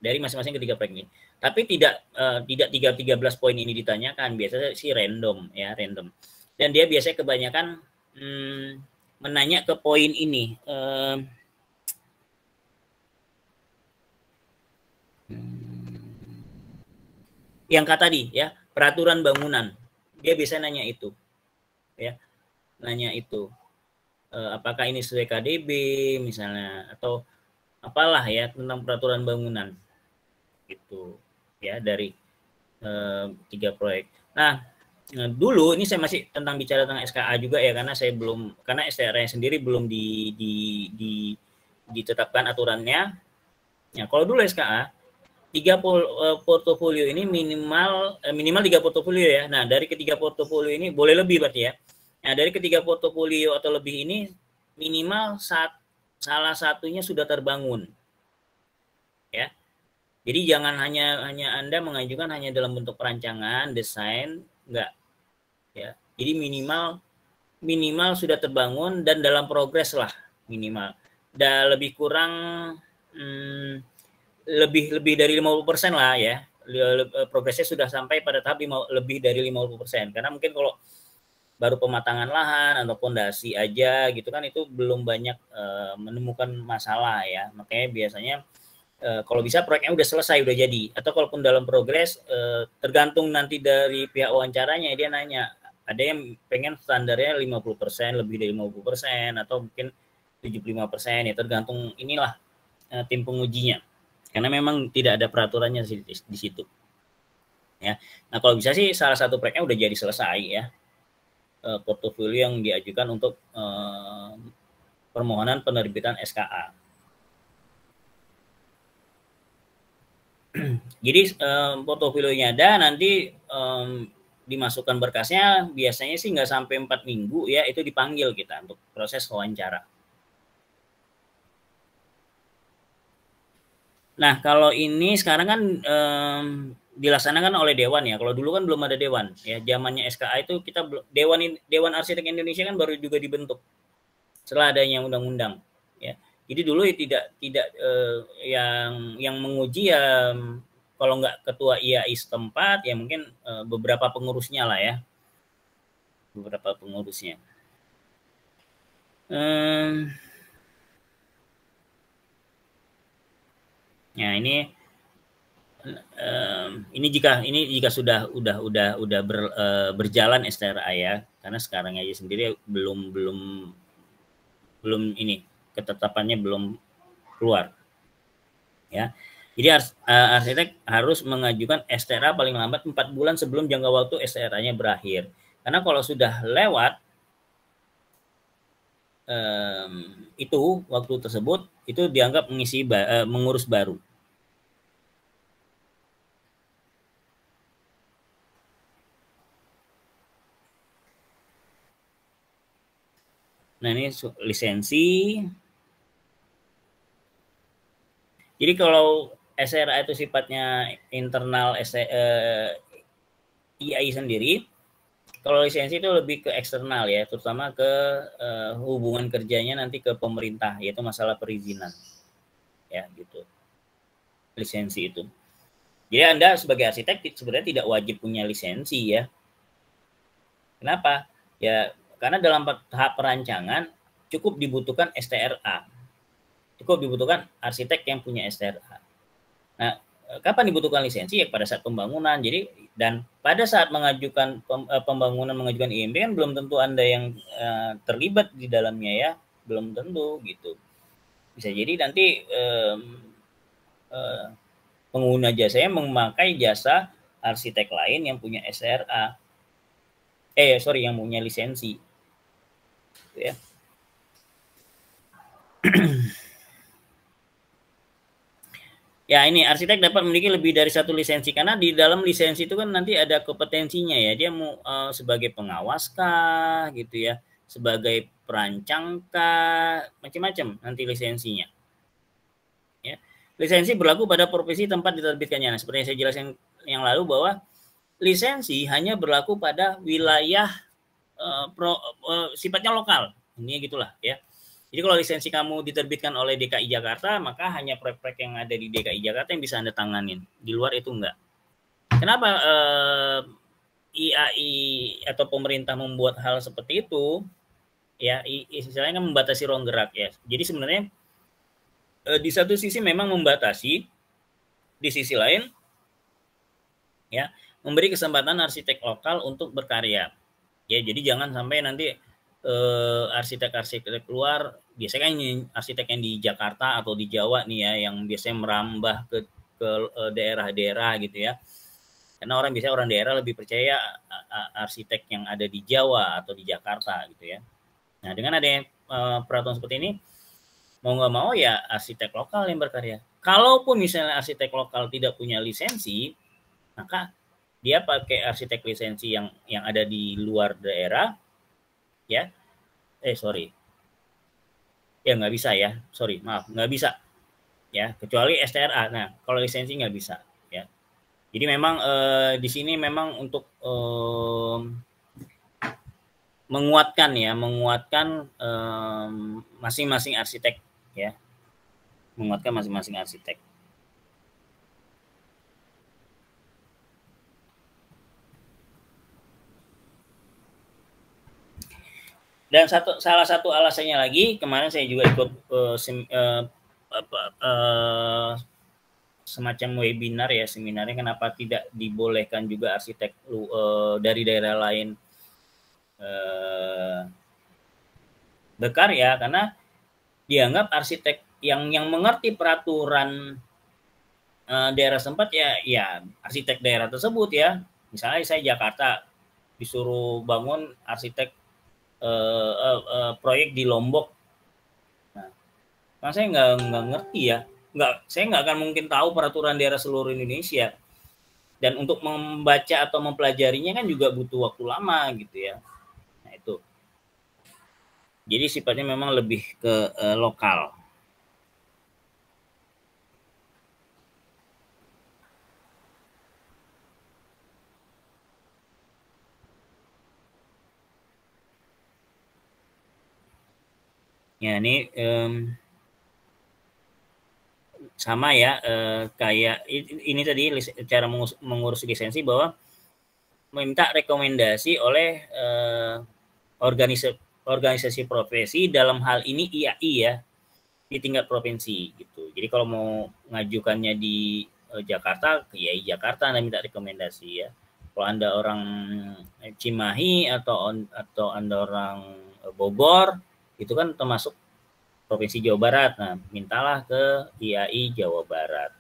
dari masing-masing ketiga proyek ini. Tapi tidak 13 poin ini ditanyakan, biasanya sih random ya, random. Dan dia biasanya kebanyakan menanya ke poin ini. Yang kata tadi ya, peraturan bangunan. Dia biasanya nanya itu. Ya. Nanya itu. Apakah ini sesuai KDB misalnya, atau apalah ya tentang peraturan bangunan. Gitu. Ya, dari 3 proyek. Nah, dulu ini saya masih tentang bicara tentang SKA juga ya, karena saya belum, karena STRA sendiri belum ditetapkan aturannya. Ya, kalau dulu SKA 3 portofolio ini minimal 3 portofolio ya. Nah, dari ketiga portofolio ini boleh lebih berarti ya. Nah, dari ketiga portofolio atau lebih ini minimal salah satunya sudah terbangun. Ya. Jadi jangan hanya Anda mengajukan hanya dalam bentuk perancangan, desain, enggak. Ya. Jadi minimal sudah terbangun dan dalam progres lah minimal. Dan lebih kurang lebih dari 50% lah ya. Progresnya sudah sampai pada tahap lebih dari 50%. Karena mungkin kalau baru pematangan lahan atau pondasi aja gitu kan, itu belum banyak menemukan masalah ya. Makanya biasanya kalau bisa proyeknya udah selesai, udah jadi. Atau kalaupun dalam progres, tergantung nanti dari pihak wawancaranya, dia nanya, ada yang pengen standarnya 50%, lebih dari 50%, atau mungkin 75%, ya tergantung inilah tim pengujinya. Karena memang tidak ada peraturannya di situ. Ya. Nah, kalau bisa sih salah satu proyeknya udah jadi selesai ya. Portofolio yang diajukan untuk permohonan penerbitan SKA. Jadi portofolionya ada, nanti dimasukkan berkasnya, biasanya sih nggak sampai 4 minggu ya, itu dipanggil kita untuk proses wawancara. Nah, kalau ini sekarang kan dilaksanakan oleh dewan ya. Kalau dulu kan belum ada dewan ya. Zamannya SKA itu kita Dewan Arsitek Indonesia kan baru juga dibentuk setelah adanya undang-undang ya. Jadi dulu tidak yang menguji ya, kalau nggak ketua IAI setempat ya mungkin beberapa pengurusnya lah ya. Beberapa pengurusnya. Ya ini jika sudah berjalan STRA ya, karena sekarang aja sendiri belum ini ketetapannya belum keluar ya. Jadi arsitek harus mengajukan STRA paling lambat 4 bulan sebelum jangka waktu STRA-nya berakhir. Karena kalau sudah lewat itu waktu tersebut, itu dianggap mengurus baru. Nah, ini lisensi. Jadi kalau SRA itu sifatnya internal IAI sendiri, kalau lisensi itu lebih ke eksternal ya, terutama ke hubungan kerjanya nanti ke pemerintah, yaitu masalah perizinan. Ya, gitu. Lisensi itu. Jadi Anda sebagai arsitek sebenarnya tidak wajib punya lisensi ya. Kenapa? Ya, karena dalam tahap perancangan cukup dibutuhkan STRA. Cukup dibutuhkan arsitek yang punya STRA. Nah, kapan dibutuhkan lisensi? Ya pada saat pembangunan. Jadi, dan pada saat mengajukan pembangunan, mengajukan IMB kan belum tentu Anda yang terlibat di dalamnya ya, belum tentu gitu. Bisa jadi nanti pengguna jasanya memakai jasa arsitek lain yang punya SRA. Yang punya lisensi. Ya. Ya, ini arsitek dapat memiliki lebih dari satu lisensi karena di dalam lisensi itu kan nanti ada kompetensinya ya. Dia mau sebagai pengawas kah gitu ya, sebagai perancang kah, macam-macam nanti lisensinya. Ya. Lisensi berlaku pada profesi tempat diterbitkannya. Nah, seperti yang saya jelaskan yang lalu bahwa lisensi hanya berlaku pada wilayah sifatnya lokal. Ini gitulah ya. Jadi kalau lisensi kamu diterbitkan oleh DKI Jakarta, maka hanya proyek-proyek yang ada di DKI Jakarta yang bisa Anda tanganin. Di luar itu enggak. Kenapa IAI atau pemerintah membuat hal seperti itu? Ya, istilahnya kan membatasi ruang gerak ya. Jadi sebenarnya di satu sisi memang membatasi, di sisi lain ya memberi kesempatan arsitek lokal untuk berkarya. Ya, jadi jangan sampai nanti arsitek-arsitek luar, biasanya kan arsitek yang di Jakarta atau di Jawa nih ya, yang biasanya merambah ke daerah-daerah gitu ya. Karena biasanya orang daerah lebih percaya arsitek yang ada di Jawa atau di Jakarta gitu ya. Nah, dengan adanya peraturan seperti ini, mau nggak mau ya arsitek lokal yang berkarya. Kalaupun misalnya arsitek lokal tidak punya lisensi, maka dia pakai arsitek lisensi yang ada di luar daerah, ya. Ya nggak bisa ya, maaf, nggak bisa. Ya, kecuali STRA. Nah, kalau lisensi nggak bisa. Ya. Jadi memang di sini memang untuk menguatkan masing-masing arsitek ya, menguatkan masing-masing arsitek. Dan salah satu alasannya lagi, kemarin saya juga ikut semacam webinar ya, seminarnya kenapa tidak dibolehkan juga arsitek dari daerah lain berkarya, karena dianggap arsitek yang mengerti peraturan daerah sempat ya arsitek daerah tersebut ya. Misalnya saya Jakarta disuruh bangun arsitek proyek di Lombok. Nah, kan saya nggak ngerti ya, saya nggak akan mungkin tahu peraturan daerah seluruh Indonesia. Dan untuk membaca atau mempelajarinya kan juga butuh waktu lama gitu ya. Nah itu. Jadi sifatnya memang lebih ke lokal. Ya ini sama ya, kayak ini tadi cara mengurus lisensi bahwa meminta rekomendasi oleh organisasi profesi, dalam hal ini IAI ya, di tingkat provinsi gitu. Jadi kalau mau ngajukannya di Jakarta, ke IAI Jakarta Anda minta rekomendasi ya. Kalau Anda orang Cimahi atau Anda orang Bogor, itu kan termasuk Provinsi Jawa Barat. Nah, mintalah ke IAI Jawa Barat.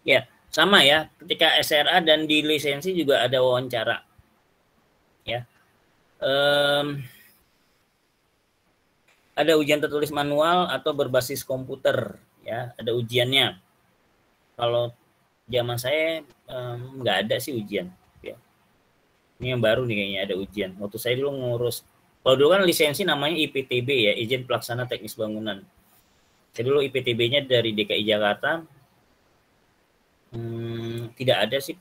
Ya, sama ya. Ketika SRA dan di lisensi juga ada wawancara. Ya. Ada ujian tertulis manual atau berbasis komputer ya, ada ujiannya. Kalau zaman saya nggak ada sih ujian ya. Ini yang baru nih kayaknya ada ujian. Waktu saya dulu ngurus, kalau dulu kan lisensi namanya IPTB ya, izin pelaksana teknis bangunan. Saya dulu IPTB-nya dari DKI Jakarta. Tidak ada sih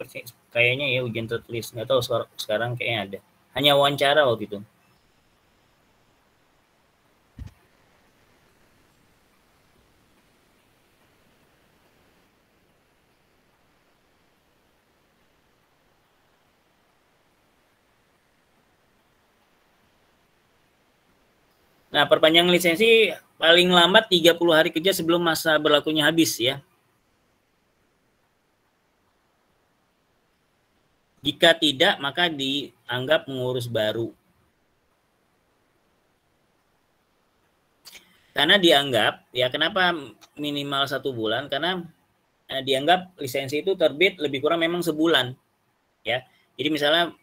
kayaknya ya ujian tertulis, nggak tahu sekarang kayaknya ada. Hanya wawancara waktu itu. Nah, perpanjangan lisensi paling lambat 30 hari kerja sebelum masa berlakunya habis ya. Jika tidak, maka dianggap mengurus baru. Karena dianggap, ya kenapa minimal 1 bulan? Karena dianggap lisensi itu terbit lebih kurang memang sebulan, ya. Jadi misalnya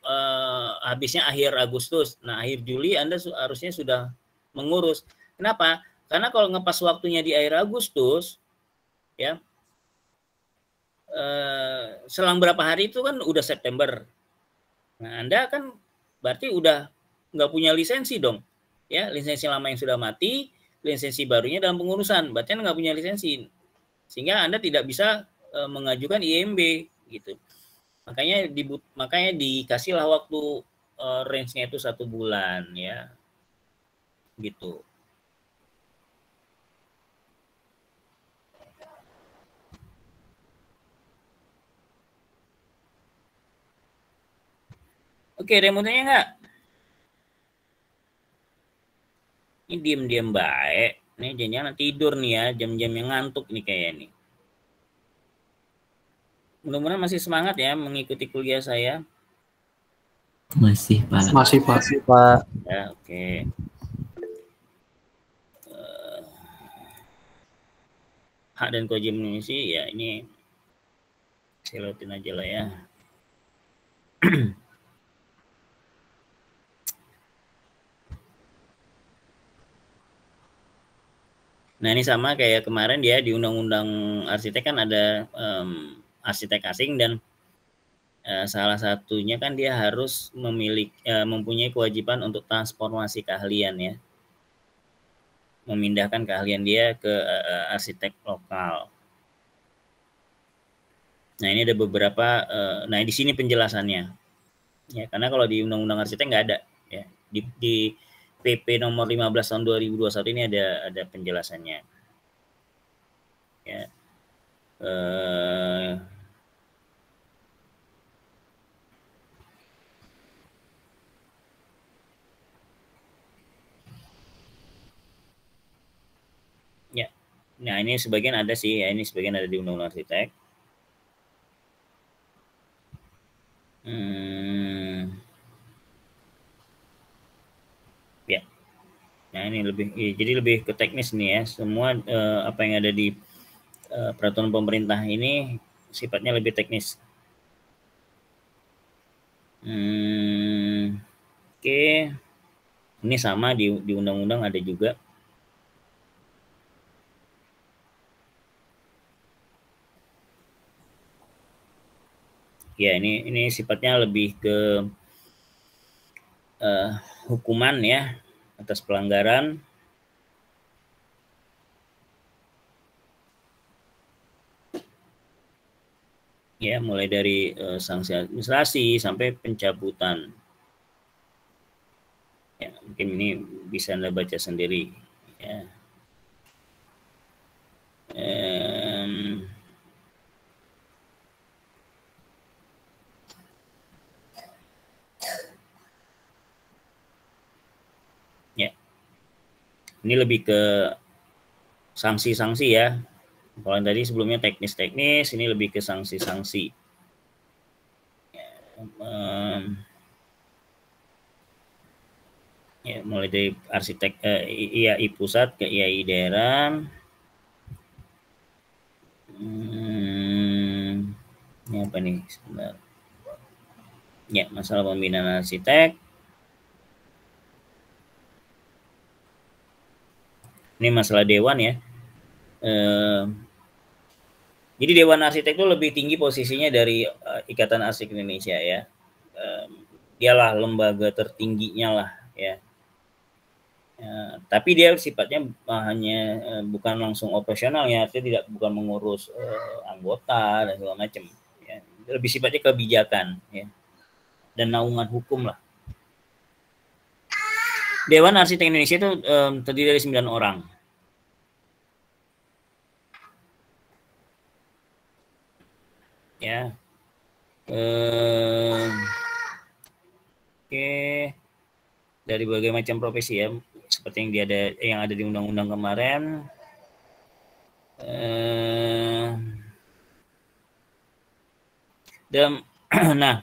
habisnya akhir Agustus, nah akhir Juli Anda harusnya sudah mengurus. Kenapa? Karena kalau ngepas waktunya di akhir Agustus, ya, selang berapa hari itu kan udah September. Nah, Anda kan berarti udah nggak punya lisensi dong, ya. Lisensi lama yang sudah mati, lisensi barunya dalam pengurusan, berarti Anda nggak punya lisensi, sehingga Anda tidak bisa mengajukan IMB gitu. Makanya dikasihlah waktu range-nya itu 1 bulan, ya, gitu. Oke, ada yang mau tanya nggak? Ini diem-diem baik. Ini jangan-jangan tidur nih ya, jam-jam yang ngantuk nih kayaknya nih. Mudah-mudahan masih semangat ya mengikuti kuliah saya. Masih, Pak. Masih, Pak. Ya, oke. Hak dan kewajiban mengisi, ya ini saya lautin aja lah ya. Nah, ini sama kayak kemarin dia di Undang-Undang Arsitek kan ada arsitek asing, dan salah satunya kan dia harus mempunyai kewajiban untuk transformasi keahlian, ya. Memindahkan keahlian dia ke arsitek lokal. Nah, ini ada beberapa, nah di sini penjelasannya. Ya, karena kalau di Undang-Undang Arsitek nggak ada, ya. Di PP nomor 15 tahun 2021 ini ada penjelasannya. Ya. Ya. Nah, ini sebagian ada sih, ya. Ini sebagian ada di Undang-Undang Arsitek. Ya. Nah, ini jadi lebih ke teknis nih ya. Semua apa yang ada di peraturan pemerintah ini sifatnya lebih teknis. Oke. Ini sama di undang-undang ada juga. Ya, ini sifatnya lebih ke hukuman ya atas pelanggaran. Ya, mulai dari sanksi administrasi sampai pencabutan. Ya, mungkin ini bisa Anda baca sendiri. Ya. Ya, ini lebih ke sanksi-sanksi ya. Kalau yang tadi sebelumnya teknis-teknis, ini lebih ke sanksi-sanksi. Ya, mulai dari arsitek IAI pusat ke IAI daerah. Ini apa nih sebentar? Ya, masalah pembinaan arsitek. Ini masalah dewan ya. Jadi Dewan Arsitek itu lebih tinggi posisinya dari Ikatan Arsitek Indonesia ya. Dialah lembaga tertingginya lah ya. Tapi dia sifatnya hanya bukan langsung operasional ya, artinya bukan mengurus anggota dan segala macam. Ya. Lebih sifatnya kebijakan ya dan naungan hukum lah. Dewan Arsitek Indonesia itu terdiri dari 9 orang. Ya. Oke. Dari berbagai macam profesi ya, seperti yang ada di undang-undang kemarin. Nah,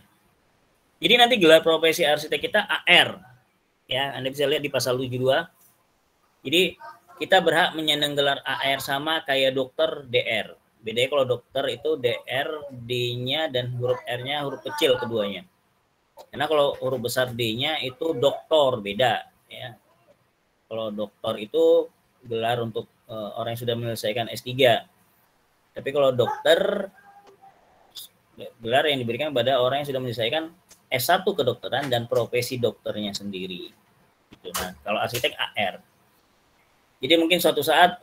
jadi nanti gelar profesi arsitek kita AR. Ya, Anda bisa lihat di pasal 72. Jadi kita berhak menyandang gelar AR sama kayak dokter DR. Bedanya kalau dokter itu DR, D-nya dan huruf R-nya huruf kecil keduanya. Karena kalau huruf besar D-nya itu doktor, beda ya. Kalau dokter itu gelar untuk orang yang sudah menyelesaikan S3. Tapi kalau dokter gelar yang diberikan kepada orang yang sudah menyelesaikan S1 kedokteran dan profesi dokternya sendiri. Gitu. Nah, kalau arsitek AR. Jadi mungkin suatu saat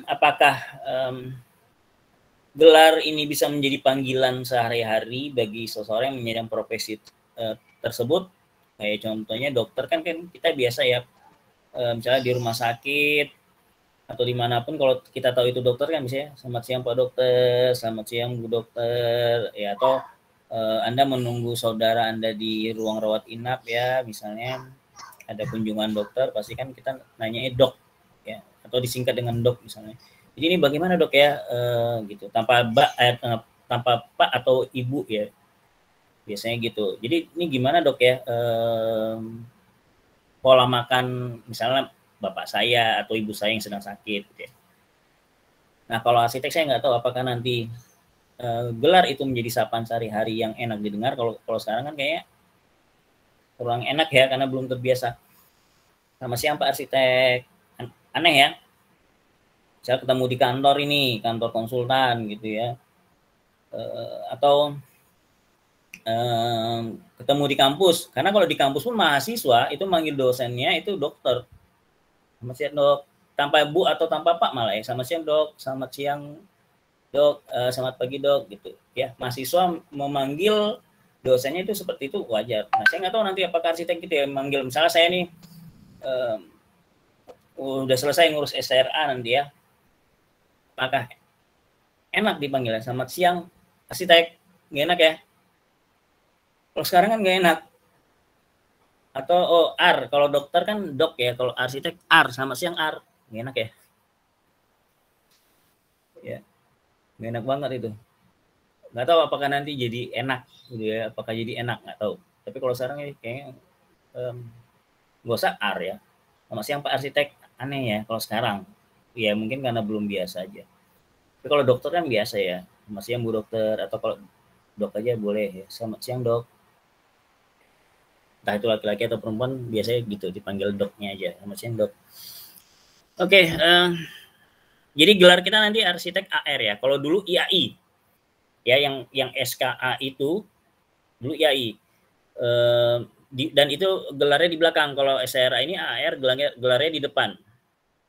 apakah gelar ini bisa menjadi panggilan sehari-hari bagi seseorang yang menyandang profesi tersebut. Kayak contohnya dokter kan kita biasa ya, misalnya di rumah sakit atau dimanapun kalau kita tahu itu dokter kan misalnya selamat siang Pak Dokter, selamat siang Bu Dokter, ya, atau Anda menunggu saudara Anda di ruang rawat inap ya, misalnya ada kunjungan dokter, pasti kan kita nanya dok ya, atau disingkat dengan dok misalnya. Jadi ini bagaimana dok ya, gitu, tanpa Pak atau Ibu ya, biasanya gitu. Jadi ini gimana dok ya, pola makan misalnya bapak saya atau ibu saya yang sedang sakit gitu ya. Nah kalau arsitek saya nggak tahu apakah nanti gelar itu menjadi sapaan sehari-hari yang enak didengar. Kalau sekarang kan kayaknya kurang enak ya, karena belum terbiasa. Sama siang Pak Arsitek, aneh ya. Saya ketemu di kantor ini, kantor konsultan gitu ya, atau ketemu di kampus. Karena kalau di kampus pun mahasiswa itu manggil dosennya itu dokter. Selamat siang dok, tanpa Bu atau tanpa Pak malah ya. Selamat siang dok, selamat siang dok, selamat pagi dok gitu ya. Mahasiswa memanggil dosennya itu seperti itu wajar. Nah saya nggak tahu nanti apakah arsitek gitu ya manggil, misalnya saya nih udah selesai ngurus SRA nanti ya, apakah enak dipanggil selamat siang arsitek, nggak enak ya. Kalau sekarang kan nggak enak. Atau R, kalau dokter kan dok ya, kalau arsitek R, selamat siang R, nggak enak ya. Ya, nggak enak banget itu. Nggak tahu apakah nanti jadi enak gitu ya, apakah jadi enak nggak tahu. Tapi kalau sekarang ya kayaknya nggak usah R ya. Selamat siang Pak Arsitek, aneh ya kalau sekarang. Ya mungkin karena belum biasa aja. Tapi kalau dokter kan biasa ya, selamat siang Bu Dokter, atau kalau dok aja boleh ya, selamat siang dok. Entah itu laki-laki atau perempuan biasanya gitu, dipanggil doknya aja, selamat siang dok. Oke, jadi gelar kita nanti arsitek AR ya. Kalau dulu IAI ya, yang SKA itu dulu IAI, dan itu gelarnya di belakang. Kalau SRA ini AR gelarnya di depan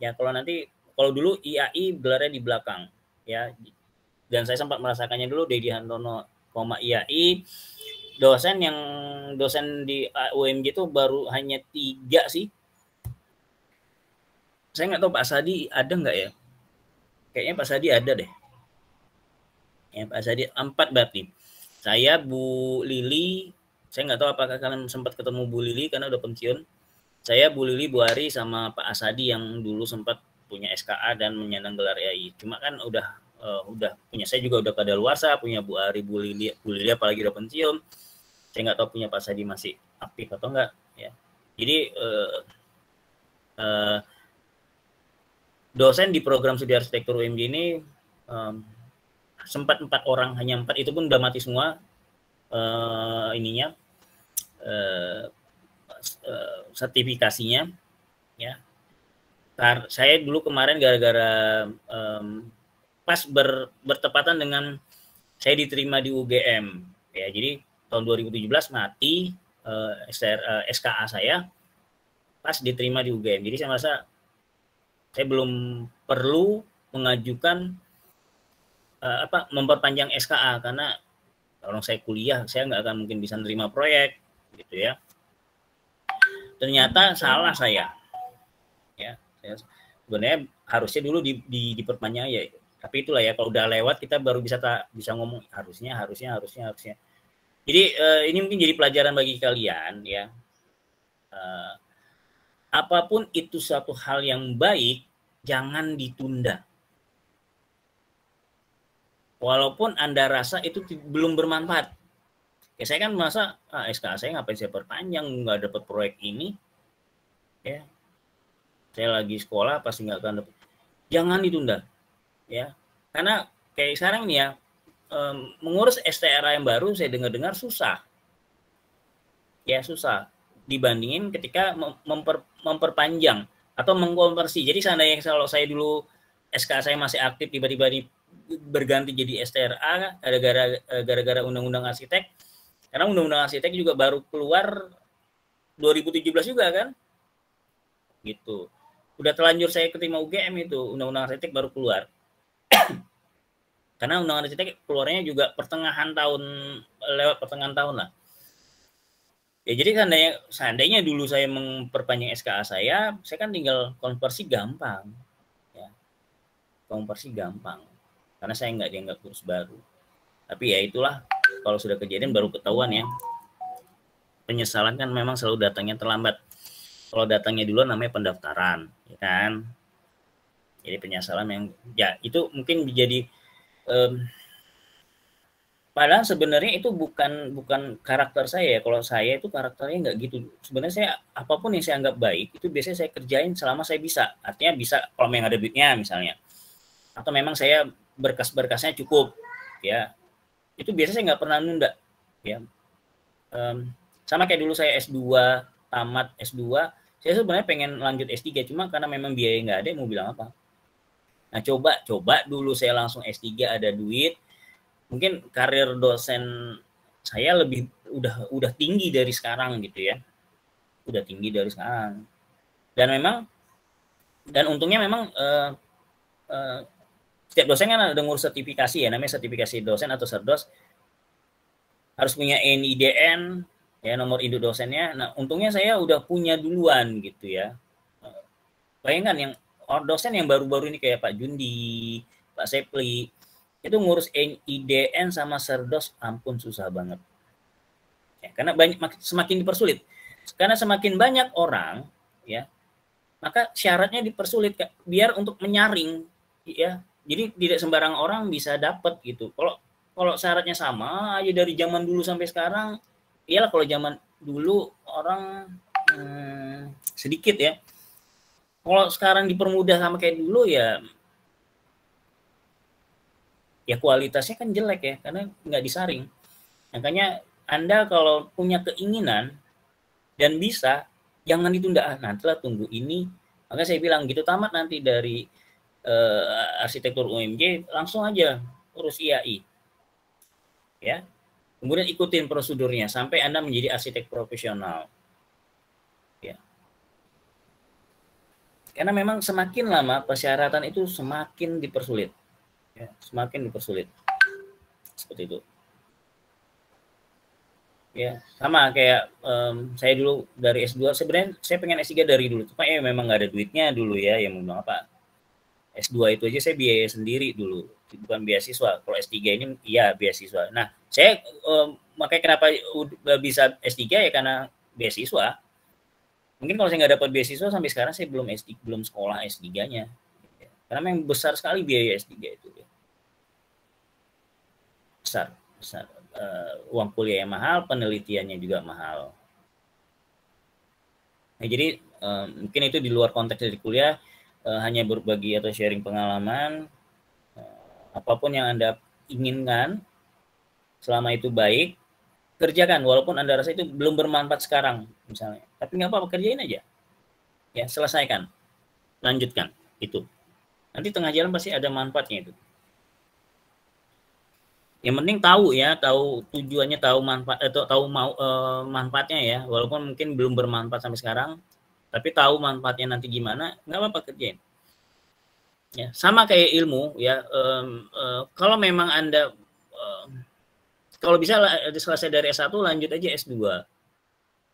ya. Kalau dulu IAI gelarnya di belakang ya, dan saya sempat merasakannya dulu. Dedi Handono, IAI, dosen di UMJ itu baru hanya 3 sih. Saya nggak tahu Pak Sadi ada nggak ya, kayaknya Pak Sadi ada deh ya. Pak Sadi 4 berarti. Saya, Bu Lili, saya nggak tahu apakah kalian sempat ketemu Bu Lili karena udah pensiun. Saya, Bu Lili, Bu Ari, sama Pak Asadi yang dulu sempat punya SKA dan menyandang gelar IAI. Cuma kan udah punya, saya juga udah kadaluarsa, punya Bu Ari, Bu Lili apalagi udah pensiun. Saya nggak tahu punya Pak Sadi masih aktif atau enggak ya. Jadi dosen di program studi arsitektur UMJ ini sempat 4 orang, hanya 4 itu pun udah mati semua sertifikasinya ya. Saya dulu kemarin gara-gara pas bertepatan dengan saya diterima di UGM ya, jadi tahun 2017 mati SKA saya pas diterima di UGM. Jadi saya merasa saya belum perlu mengajukan memperpanjang SKA, karena kalau saya kuliah saya nggak akan mungkin bisa menerima proyek gitu ya. Ternyata salah saya ya. Sebenarnya harusnya dulu diperpanjang ya, tapi itulah ya, kalau udah lewat kita baru bisa ngomong harusnya. Jadi ini mungkin jadi pelajaran bagi kalian ya. Apapun itu satu hal yang baik, jangan ditunda. Walaupun Anda rasa itu belum bermanfaat. Ya saya kan merasa SKA saya ngapain saya perpanjang, nggak dapat proyek ini. Ya. Saya lagi sekolah pasti nggak akan dapat. Jangan ditunda. Ya. Karena kayak sekarang ini ya, mengurus STRA yang baru saya dengar-dengar susah. Ya susah dibandingin ketika memperpanjang atau mengkonversi. Jadi seandainya kalau saya dulu SK saya masih aktif tiba-tiba berganti jadi STRA gara-gara undang-undang arsitek. Karena undang-undang arsitek juga baru keluar 2017 juga kan. Gitu. Udah terlanjur saya keterima UGM itu, undang-undang arsitek baru keluar. Karena undang-undang arsitek keluarnya juga lewat pertengahan tahun lah. Ya jadi seandainya dulu saya memperpanjang SKA saya kan tinggal konversi gampang. Ya. Konversi gampang. Karena saya nggak dianggap kursus baru. Tapi ya itulah, kalau sudah kejadian baru ketahuan ya. Penyesalan kan memang selalu datangnya terlambat. Kalau datangnya dulu namanya pendaftaran, ya kan? Jadi penyesalan yang ya itu mungkin menjadi padahal sebenarnya itu bukan karakter saya ya. Kalau saya itu karakternya nggak gitu. Sebenarnya saya apapun yang saya anggap baik itu biasanya saya kerjain selama saya bisa. Artinya bisa kalau memang ada duitnya misalnya. Atau memang saya berkas-berkasnya cukup ya. Itu biasanya saya nggak pernah nunda ya. Sama kayak dulu saya S2, tamat S2, saya sebenarnya pengen lanjut S3 cuma karena memang biaya nggak ada mau bilang apa. Nah, coba dulu saya langsung S3 ada duit. Mungkin karir dosen saya udah tinggi dari sekarang gitu ya. Udah tinggi dari sekarang. Dan untungnya memang setiap dosen kan ada ngurus sertifikasi ya, namanya sertifikasi dosen atau serdos. Harus punya NIDN ya, nomor induk dosennya. Nah, untungnya saya udah punya duluan gitu ya. Bayangkan yang dosen yang baru-baru ini kayak Pak Jundi, Pak Sepli, itu ngurus NIDN sama serdos, ampun susah banget. Ya, karena semakin dipersulit. Karena semakin banyak orang, ya, maka syaratnya dipersulit biar untuk menyaring, ya. Jadi tidak sembarang orang bisa dapat gitu. Kalau syaratnya sama aja dari zaman dulu sampai sekarang, iyalah kalau zaman dulu orang sedikit ya. Kalau sekarang dipermudah sama kayak dulu ya kualitasnya kan jelek ya, karena nggak disaring. Makanya Anda kalau punya keinginan dan bisa, jangan ditunda. Nantilah tunggu ini. Maka saya bilang gitu tamat nanti dari arsitektur UMJ, langsung aja urus IAI. Ya. Kemudian ikutin prosedurnya sampai Anda menjadi arsitek profesional. Ya. Karena memang semakin lama persyaratan itu semakin dipersulit. Ya, semakin dipersulit. Seperti itu. Ya, sama kayak saya dulu dari S2, sebenarnya saya pengen S3 dari dulu. Cuma memang nggak ada duitnya dulu ya, yang mau apa. S2 itu aja saya biaya sendiri dulu, bukan beasiswa. Kalau S3 ini iya beasiswa. Nah, saya makanya kenapa bisa S3 ya karena beasiswa. Mungkin kalau saya nggak dapat beasiswa sampai sekarang saya belum sekolah S3-nya. Karena memang besar sekali biaya S3 itu. Besar. Uang kuliah yang mahal, penelitiannya juga mahal. Nah, jadi mungkin itu di luar konteks dari kuliah, hanya berbagi atau sharing pengalaman. Apapun yang Anda inginkan, selama itu baik, kerjakan. Walaupun Anda rasa itu belum bermanfaat sekarang, misalnya. Tapi nggak apa-apa, kerjain aja. Ya, selesaikan. Lanjutkan. Itu. Nanti tengah jalan pasti ada manfaatnya itu. Yang penting tahu tujuannya, tahu manfaat atau tahu manfaatnya ya, walaupun mungkin belum bermanfaat sampai sekarang, tapi tahu manfaatnya nanti gimana, nggak apa-apa kerjain. Ya, sama kayak ilmu ya, kalau memang Anda kalau bisa selesai dari S1 lanjut aja S2.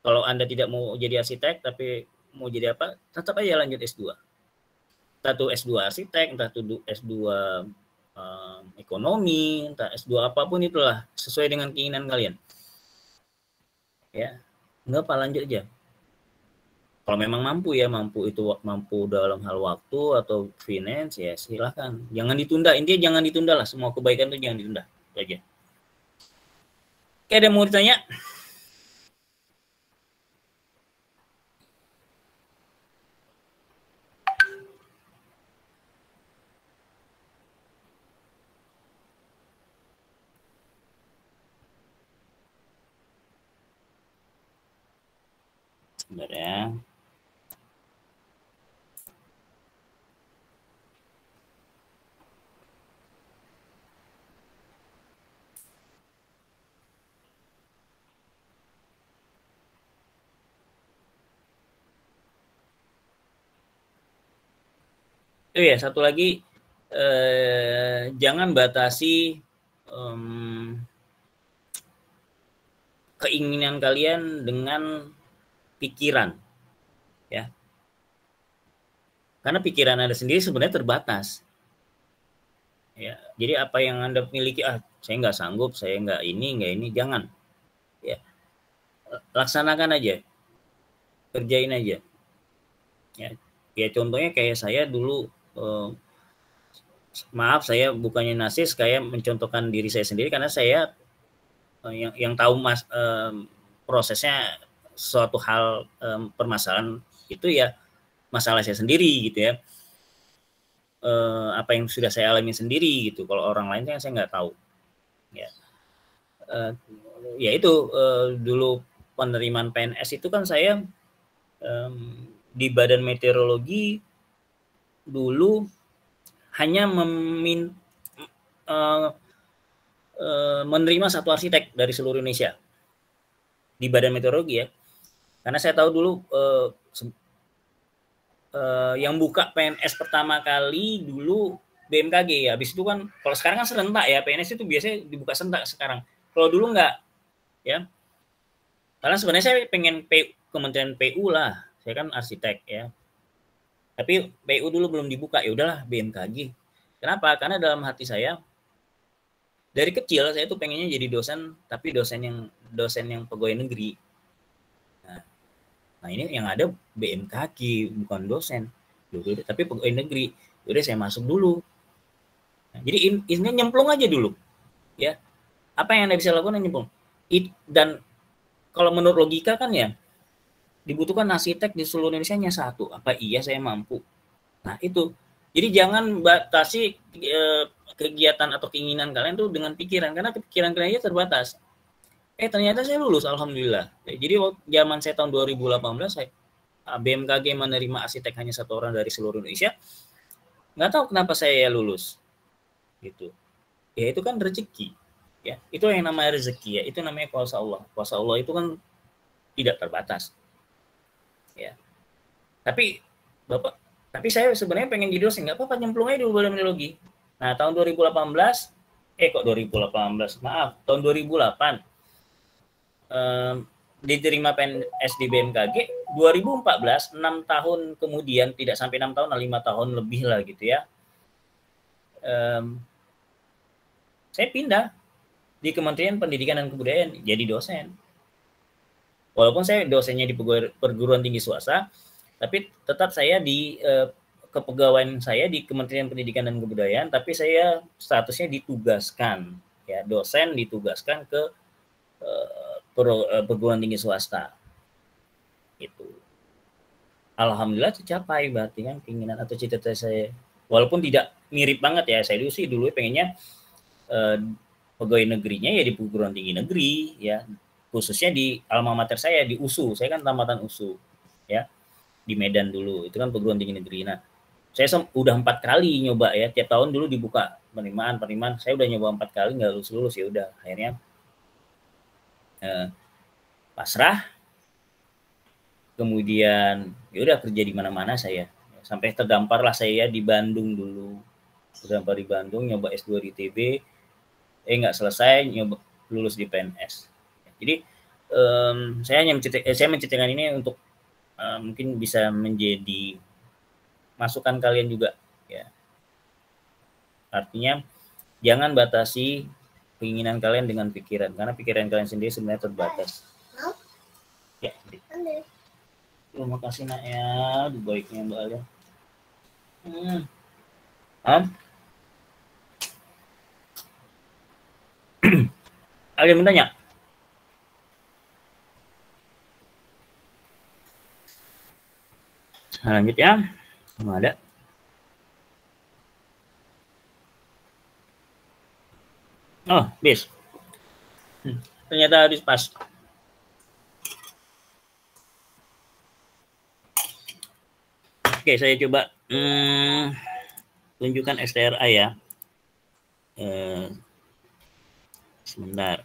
Kalau Anda tidak mau jadi arsitek tapi mau jadi apa, tetap aja lanjut S2. Entah itu S2 arsitek, entah itu S2 ekonomi, entah S2 apapun itulah, sesuai dengan keinginan kalian. Ya, nggak apa, lanjut aja. Kalau memang mampu dalam hal waktu atau finance ya silahkan. Jangan ditunda, intinya jangan ditunda lah, semua kebaikan itu jangan ditunda. Itu aja. Oke, ada mau ditanya? Sebentar ya. Oh ya, satu lagi, jangan batasi keinginan kalian dengan pikiran, ya. Karena pikiran Anda sendiri sebenarnya terbatas. Ya, jadi apa yang Anda miliki, saya nggak sanggup, saya nggak ini, jangan. Ya, laksanakan aja, kerjain aja. Ya contohnya kayak saya dulu, maaf saya bukannya narsis, kayak mencontohkan diri saya sendiri karena saya yang tahu prosesnya suatu hal, permasalahan itu ya masalah saya sendiri gitu ya. Apa yang sudah saya alami sendiri gitu. Kalau orang lain kan saya nggak tahu. Ya, ya itu dulu penerimaan PNS itu kan saya di Badan Meteorologi dulu hanya menerima satu arsitek dari seluruh Indonesia di Badan Meteorologi ya. Karena saya tahu dulu yang buka PNS pertama kali dulu BMKG ya. Habis itu kan kalau sekarang kan serentak ya, PNS itu biasanya dibuka serentak sekarang. Kalau dulu enggak ya. Karena sebenarnya saya pengen Kementerian PU lah. Saya kan arsitek ya. Tapi PU dulu belum dibuka, ya udahlah BMKG. Kenapa? Karena dalam hati saya dari kecil saya tuh pengennya jadi dosen, tapi dosen yang pegawai negeri. Nah ini yang ada BMKG, bukan dosen. Tapi pegawai negeri. Udah saya masuk dulu. Nah, jadi ini nyemplung aja dulu. Ya. Apa yang Anda bisa lakukan nyemplung. Dan kalau menurut logika kan ya, dibutuhkan arsitek di seluruh Indonesia hanya satu. Apa iya saya mampu? Nah itu. Jadi jangan batasi kegiatan atau keinginan kalian tuh dengan pikiran. Karena pikiran kalian aja terbatas. Ternyata saya lulus, alhamdulillah. Jadi zaman saya tahun 2018, BMKG menerima arsitek hanya satu orang dari seluruh Indonesia. Nggak tahu kenapa saya lulus. Gitu. Ya itu kan rezeki. Ya, itu yang namanya rezeki ya. Itu namanya kuasa Allah. Kuasa Allah itu kan tidak terbatas. Ya. Tapi saya sebenarnya pengen jadi dosen, nggak apa-apa nyemplung aja dulu Badan Meteorologi. Nah, tahun 2018, tahun 2008 diterima PNS di BMKG. 2014, 6 tahun kemudian, tidak sampai 6 tahun, 5 tahun lebih lah gitu ya. Saya pindah di Kementerian Pendidikan dan Kebudayaan jadi dosen. Walaupun saya dosennya di perguruan tinggi swasta, tapi tetap saya di kepegawaian saya di Kementerian Pendidikan dan Kebudayaan, tapi saya statusnya ditugaskan, ya dosen ditugaskan ke perguruan tinggi swasta. Itu. Alhamdulillah tercapai berarti kan keinginan atau cita-cita saya. Walaupun tidak mirip banget ya, saya dulu pengennya pegawai negerinya ya di perguruan tinggi negeri ya, khususnya di alma mater saya di USU. Saya kan tamatan USU ya, di Medan dulu, itu kan perguruan tinggi negeri. Nah, saya udah 4 kali nyoba ya, tiap tahun dulu dibuka penerimaan, saya udah nyoba 4 kali nggak lulus, ya udah akhirnya pasrah. Kemudian ya udah kerja di mana-mana saya, sampai terdamparlah saya di Bandung dulu, terdampar di Bandung, nyoba S2 di ITB, nggak selesai, nyoba lulus di PNS. Jadi saya menceritakan ini untuk mungkin bisa menjadi masukan kalian juga ya. Artinya jangan batasi keinginan kalian dengan pikiran, karena pikiran kalian sendiri sebenarnya terbatas. Ya. Terima kasih nak ya, baiknya Mbak Alia. Alia mau tanya? Lanjut ya. Belum ada. Oh, bis. Ternyata habis pas. Oke, saya coba tunjukkan STRA ya. Sebentar.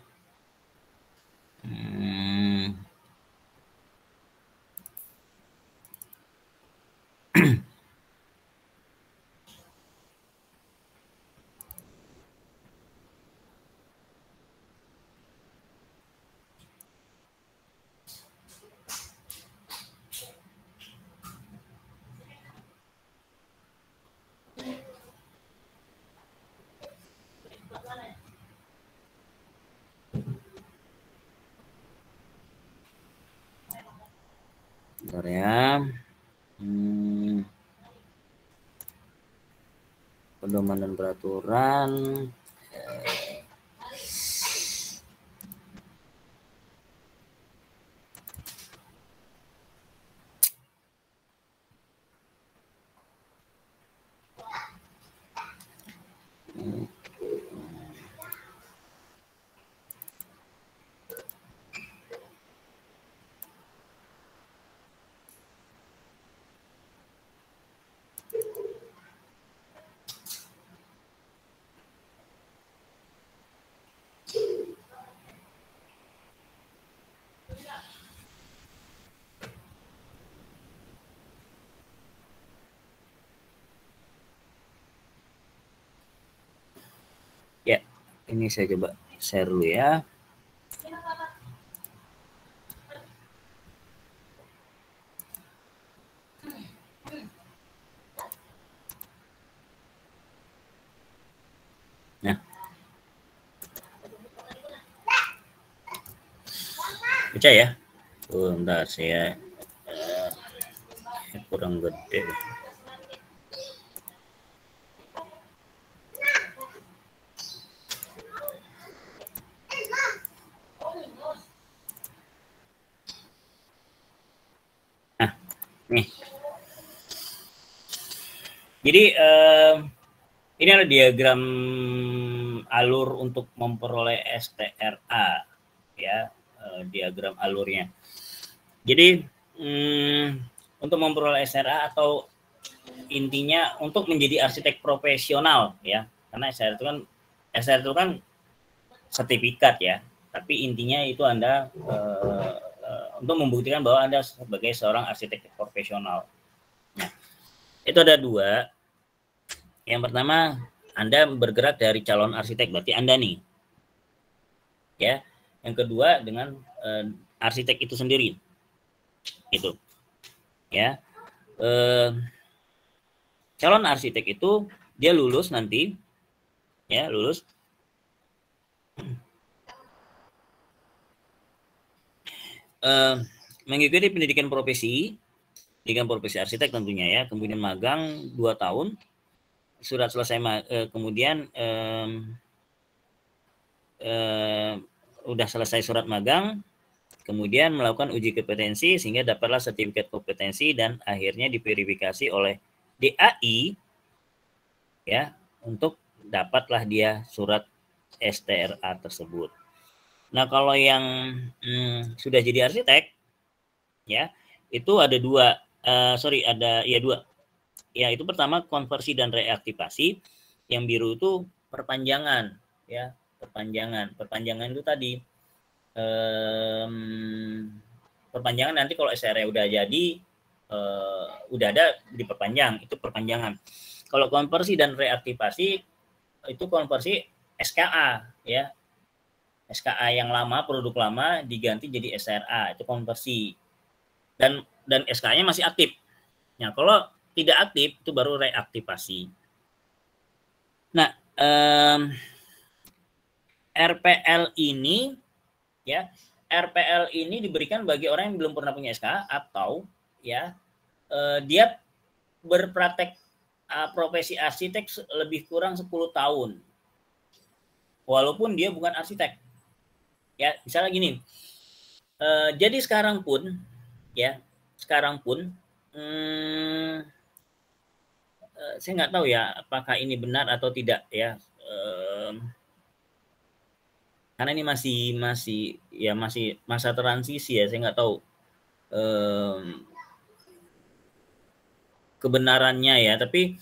Bentar ya. Pedoman dan peraturan. Ya, ini saya coba share dulu ya. Nah, baca ya. Bentar, saya kurang gede. Nah, nih. Jadi ini adalah diagram alur untuk memperoleh STRA ya, diagram alurnya. Jadi untuk memperoleh STRA atau intinya untuk menjadi arsitek profesional ya, karena STRA itu kan sertifikat ya, tapi intinya itu Anda untuk membuktikan bahwa Anda sebagai seorang arsitek profesional. Nah, itu ada dua. Yang pertama, Anda bergerak dari calon arsitek, berarti Anda nih. Ya. Yang kedua dengan arsitek itu sendiri. Itu. Ya. Calon arsitek itu dia lulus nanti. Ya, lulus. Mengikuti pendidikan profesi arsitek tentunya ya, kemudian magang 2 tahun. Surat selesai kemudian udah selesai surat magang, kemudian melakukan uji kompetensi sehingga dapatlah sertifikat kompetensi dan akhirnya diverifikasi oleh DAI ya, untuk dapatlah dia surat STRA tersebut. Nah, kalau yang sudah jadi arsitek ya, itu ada dua, dua. Ya, itu pertama konversi dan reaktivasi. Yang biru itu perpanjangan ya, perpanjangan itu tadi perpanjangan nanti kalau SRE udah jadi udah ada diperpanjang, itu perpanjangan. Kalau konversi dan reaktivasi itu konversi SKA ya, SKA yang lama, produk lama diganti jadi SRA, itu konversi, dan SKA-nya masih aktif. Nah, kalau tidak aktif itu baru reaktivasi. Nah, RPL ini ya, RPL ini diberikan bagi orang yang belum pernah punya SKA atau ya dia berpraktek profesi arsitek lebih kurang 10 tahun. Walaupun dia bukan arsitek. Ya, misalnya gini. Jadi sekarang pun saya nggak tahu ya apakah ini benar atau tidak ya, karena ini masih masa transisi ya, saya nggak tahu kebenarannya ya, tapi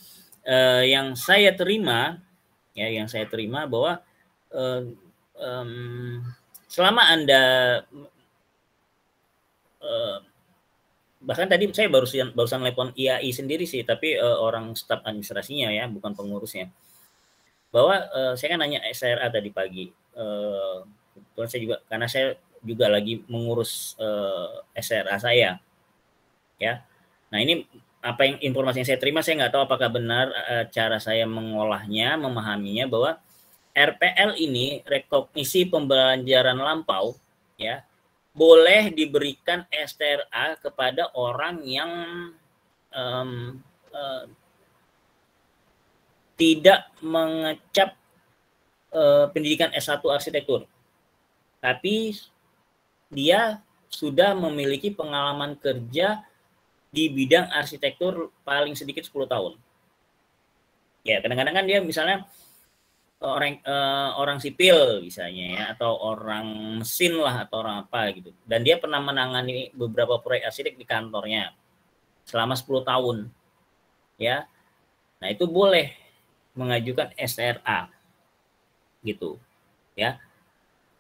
yang saya terima bahwa selama Anda bahkan tadi saya barusan telepon IAI sendiri sih, tapi orang staf administrasinya ya, bukan pengurusnya. Bahwa saya kan nanya SRA tadi pagi. Kebetulan saya juga, karena saya juga lagi mengurus SRA saya, ya. Nah ini apa yang informasi yang saya terima, saya nggak tahu apakah benar cara saya mengolahnya, memahaminya, bahwa RPL ini, rekognisi pembelajaran lampau, ya, boleh diberikan STRA kepada orang yang tidak mengecap pendidikan S1 arsitektur, tapi dia sudah memiliki pengalaman kerja di bidang arsitektur paling sedikit 10 tahun. Ya, kadang-kadang kan dia misalnya orang sipil misalnya ya, atau orang mesin lah, atau orang apa gitu. Dan dia pernah menangani beberapa proyek arsitek di kantornya selama 10 tahun. Ya. Nah, itu boleh mengajukan SRA. Gitu. Ya.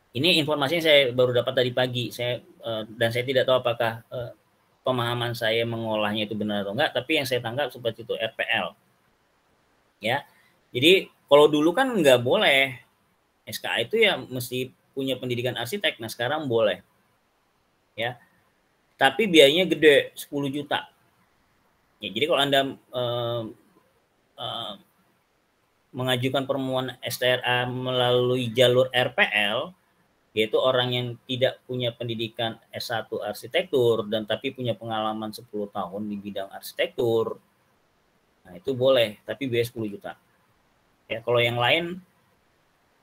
Ini informasinya saya baru dapat tadi pagi. Dan saya tidak tahu apakah pemahaman saya mengolahnya itu benar atau enggak, tapi yang saya tangkap seperti itu, RPL. Ya. Jadi kalau dulu kan nggak boleh, SKA itu ya mesti punya pendidikan arsitek. Nah sekarang boleh, ya. Tapi biayanya gede, 10 juta. Ya, jadi kalau Anda mengajukan permohonan STRA melalui jalur RPL, yaitu orang yang tidak punya pendidikan S1 arsitektur dan tapi punya pengalaman 10 tahun di bidang arsitektur, nah itu boleh, tapi biaya 10 juta. Ya, kalau yang lain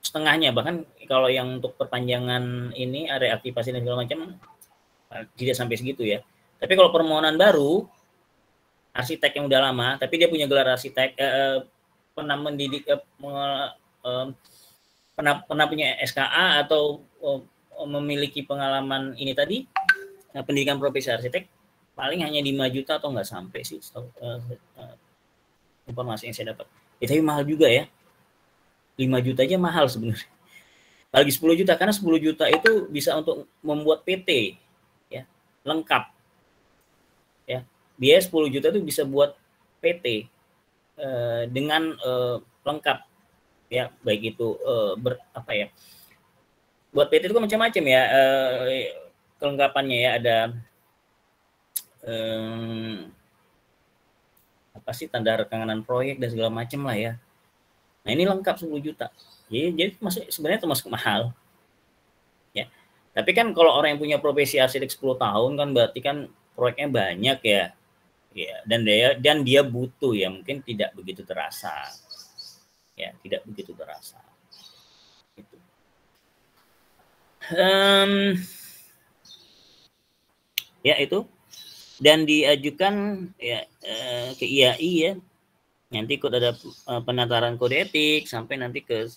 setengahnya, bahkan kalau yang untuk perpanjangan ini reaktivasi dan segala macam tidak sampai segitu ya. Tapi kalau permohonan baru arsitek yang udah lama tapi dia punya gelar arsitek, pernah mendidik, pernah punya SKA atau memiliki pengalaman ini tadi, pendidikan profesi arsitek, paling hanya 5 juta atau nggak sampai sih informasi yang saya dapat. Ya, tapi mahal juga ya. 5 juta aja mahal sebenarnya. Lagi 10 juta, karena 10 juta itu bisa untuk membuat PT ya, lengkap. Ya. Biaya 10 juta itu bisa buat PT dengan lengkap ya, baik itu buat PT itu kan macam-macam ya kelengkapannya ya, ada apa sih, tanda rekanan proyek dan segala macam lah ya. Nah ini lengkap 10 juta. Jadi sebenarnya termasuk mahal. Ya. Tapi kan kalau orang yang punya profesi arsitek 10 tahun kan berarti kan proyeknya banyak ya. Ya, dan dia butuh ya, mungkin tidak begitu terasa. Ya, tidak begitu terasa. Gitu. Ya itu, dan diajukan ya ke IAI ya. Nanti ikut ada penataran kode etik sampai nanti ke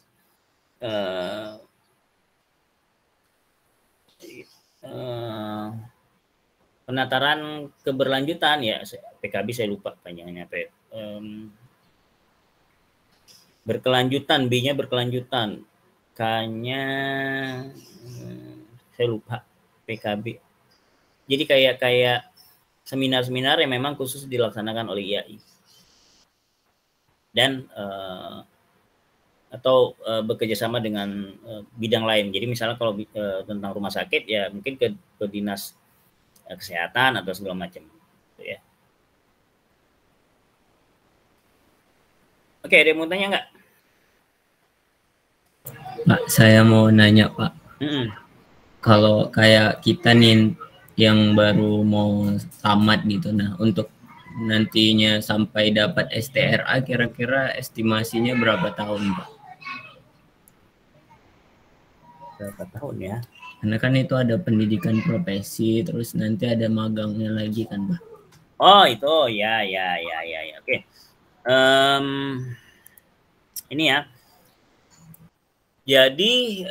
penataran keberlanjutan ya, PKB saya lupa panjangnya apa. Berkelanjutan, B-nya berkelanjutan, K-nya saya lupa, PKB. Jadi kayak seminar-seminar yang memang khusus dilaksanakan oleh IAI. Dan atau bekerjasama dengan bidang lain. Jadi misalnya kalau tentang rumah sakit ya mungkin ke dinas kesehatan atau segala macam. Ya. Oke, ada yang mau tanya nggak? Pak, saya mau nanya Pak. Kalau kayak kita nih yang baru mau tamat gitu, nah untuk nantinya sampai dapat STRA kira-kira estimasinya berapa tahun Pak? Berapa tahun ya? Karena kan itu ada pendidikan profesi, terus nanti ada magangnya lagi kan Pak? Oh itu ya. Oke. Ini ya. Jadi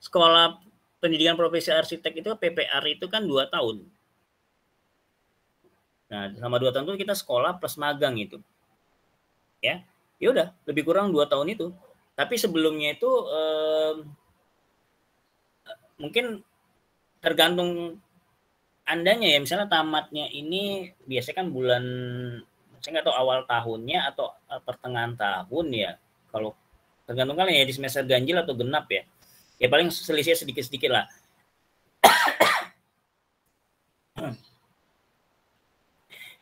sekolah pendidikan profesi arsitek itu PPR itu kan 2 tahun. Nah, selama 2 tahun itu kita sekolah plus magang itu. Ya udah, lebih kurang 2 tahun itu. Tapi sebelumnya itu mungkin tergantung Andanya ya, misalnya tamatnya ini biasanya kan bulan, saya nggak tahu awal tahunnya atau pertengahan tahun ya. Kalau tergantung kalian ya, di semester ganjil atau genap ya. Ya paling selisih sedikit-sedikit lah.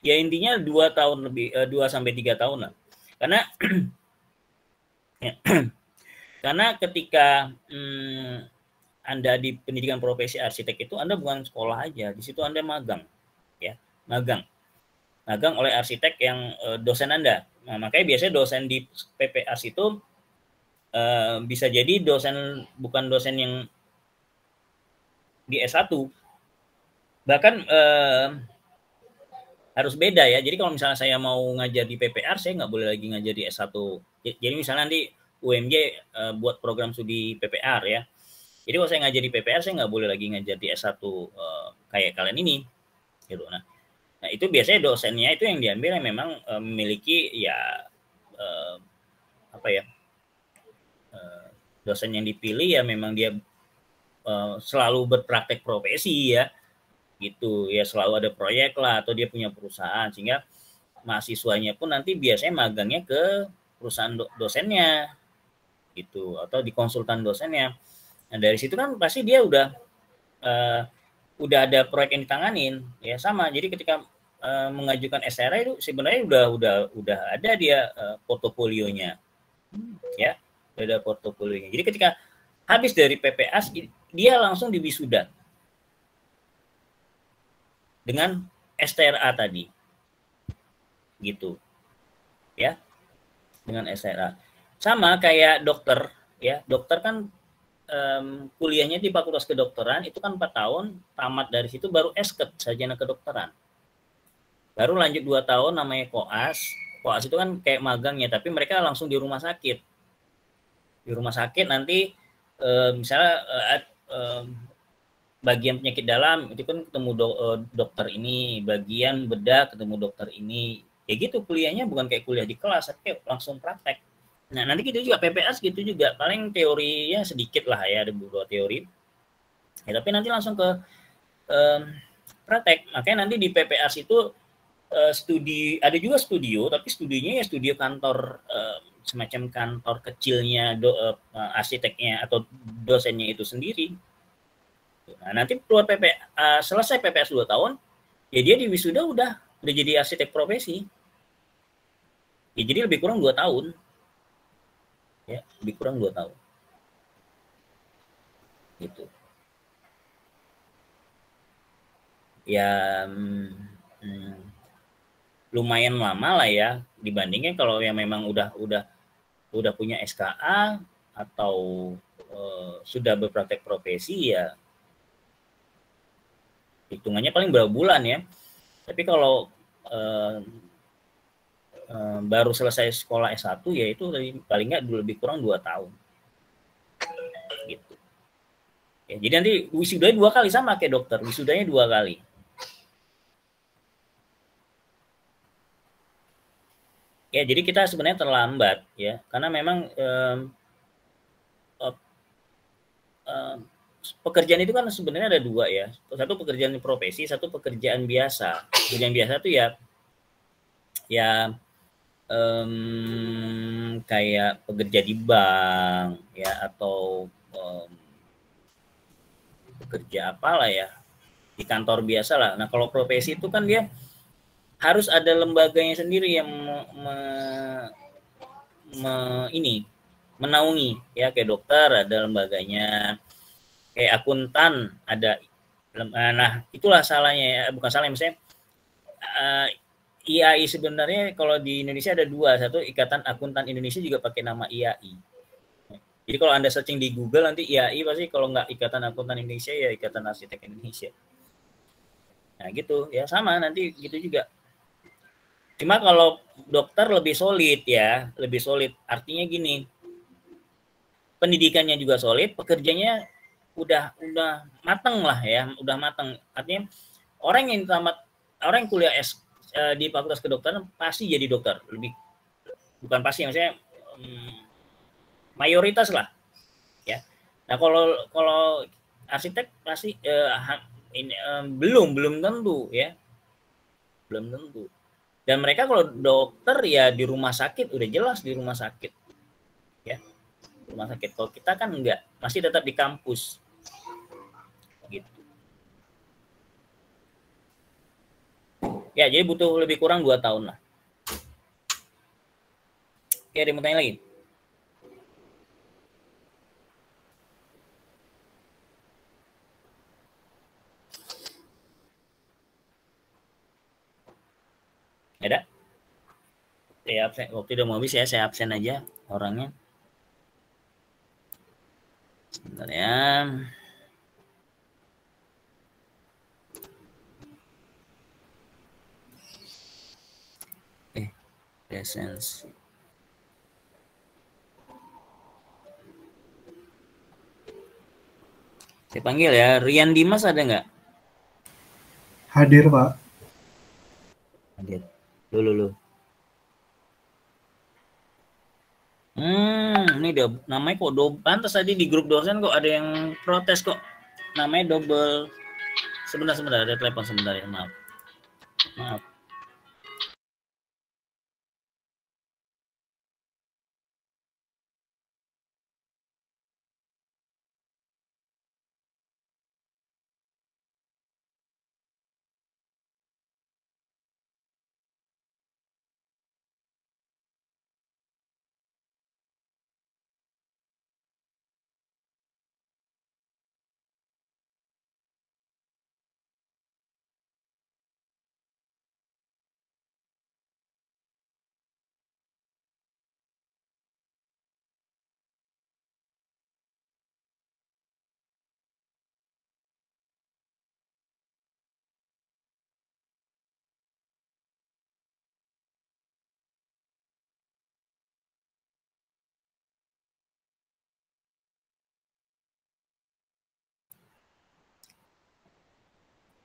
Ya intinya 2 tahun lebih, 2 sampai 3 tahun lah. Karena karena ketika Anda di pendidikan profesi arsitek itu Anda bukan sekolah aja, di situ Anda magang, ya, magang oleh arsitek yang dosen Anda. Nah, makanya biasanya dosen di PPAS itu bisa jadi dosen, bukan dosen yang di S1, bahkan harus beda ya. Jadi kalau misalnya saya mau ngajar di PPR, saya nggak boleh lagi ngajar di S1. Jadi misalnya nanti UMJ buat program studi PPR ya. Jadi kalau saya ngajar di PPR, saya nggak boleh lagi ngajar di S1 kayak kalian ini. Gitu. Nah, itu biasanya dosennya itu yang diambil yang memang memiliki ya dosen yang dipilih ya memang dia selalu berpraktek profesi ya. Gitu ya, selalu ada proyek lah atau dia punya perusahaan, sehingga mahasiswanya pun nanti biasanya magangnya ke perusahaan dosennya gitu atau di konsultan dosennya. Nah, dari situ kan pasti dia udah ada proyek yang ditanganin ya, sama. Jadi ketika mengajukan SRA itu sebenarnya udah ada dia portofolionya ya, udah ada portofolionya. Jadi ketika habis dari PPAS dia langsung diwisuda dengan STRA tadi gitu ya, dengan STRA. Sama kayak dokter ya, dokter kan kuliahnya di Fakultas Kedokteran itu kan 4 tahun, tamat dari situ baru esket sarjana kedokteran, baru lanjut 2 tahun namanya koas. Koas itu kan kayak magang ya, tapi mereka langsung di rumah sakit. Di rumah sakit nanti misalnya bagian penyakit dalam itu kan ketemu dokter ini, bagian bedah ketemu dokter ini, ya gitu kuliahnya, bukan kayak kuliah di kelas tapi langsung praktek. Nah nanti gitu juga PPAS gitu juga, paling teorinya sedikit lah ya, ada beberapa teori ya, tapi nanti langsung ke praktek. Makanya nanti di PPAS itu studi, ada juga studio, tapi studinya ya studio kantor, semacam kantor kecilnya arsiteknya atau dosennya itu sendiri. Nah, nanti keluar selesai PPAS 2 tahun, ya dia di wisuda udah jadi arsitek profesi. Ya jadi lebih kurang 2 tahun. Ya, lebih kurang 2 tahun. Gitu. Ya lumayan lama lah ya, dibandingkan kalau yang memang udah punya SKA atau sudah berpraktek profesi ya hitungannya paling berapa bulan ya. Tapi kalau baru selesai sekolah S1 ya itu paling nggak lebih kurang 2 tahun gitu ya. Jadi nanti wisudanya 2 kali, sama kayak dokter, wisudanya 2 kali ya. Jadi kita sebenarnya terlambat ya, karena memang pekerjaan itu kan sebenarnya ada 2 ya, satu pekerjaan profesi, satu pekerjaan biasa. Pekerjaan biasa itu ya kayak pekerja di bank ya, atau pekerja apalah ya di kantor biasa lah. Nah kalau profesi itu kan dia harus ada lembaganya sendiri yang menaungi ya, kayak dokter ada lembaganya, kayak akuntan ada. Nah itulah salahnya ya, bukan salahnya, misalnya IAI sebenarnya kalau di Indonesia ada 2, satu Ikatan Akuntan Indonesia juga pakai nama IAI. Jadi kalau Anda searching di Google nanti IAI pasti, kalau nggak Ikatan Akuntan Indonesia ya Ikatan Arsitek Indonesia. Nah gitu ya, sama nanti gitu juga. Cuma kalau dokter lebih solid ya, lebih solid. Artinya gini, pendidikannya juga solid, pekerjanya udah mateng lah ya, udah mateng. Artinya orang yang kuliah di Fakultas Kedokteran pasti jadi dokter, lebih bukan pasti, maksudnya mayoritas lah ya. Nah kalau arsitek pasti belum tentu ya, belum tentu. Dan mereka kalau dokter ya di rumah sakit, udah jelas di rumah sakit ya, rumah sakit. Kalau kita kan enggak, masih tetap di kampus gitu ya. Jadi butuh lebih kurang 2 tahun lah. Oke, ada yang mau tanya lagi? Ada? Ya, absen. Waktu udah mau habis ya, saya absen aja orangnya. Sebentar ya. Presence. Saya panggil ya, Rian Dimas ada nggak? Hadir, Pak. Hadir. Lu. Ini namanya kok pantas tadi di grup dosen kok ada yang protes kok. Namanya double. Sebentar, ada telepon sebentar ya, maaf.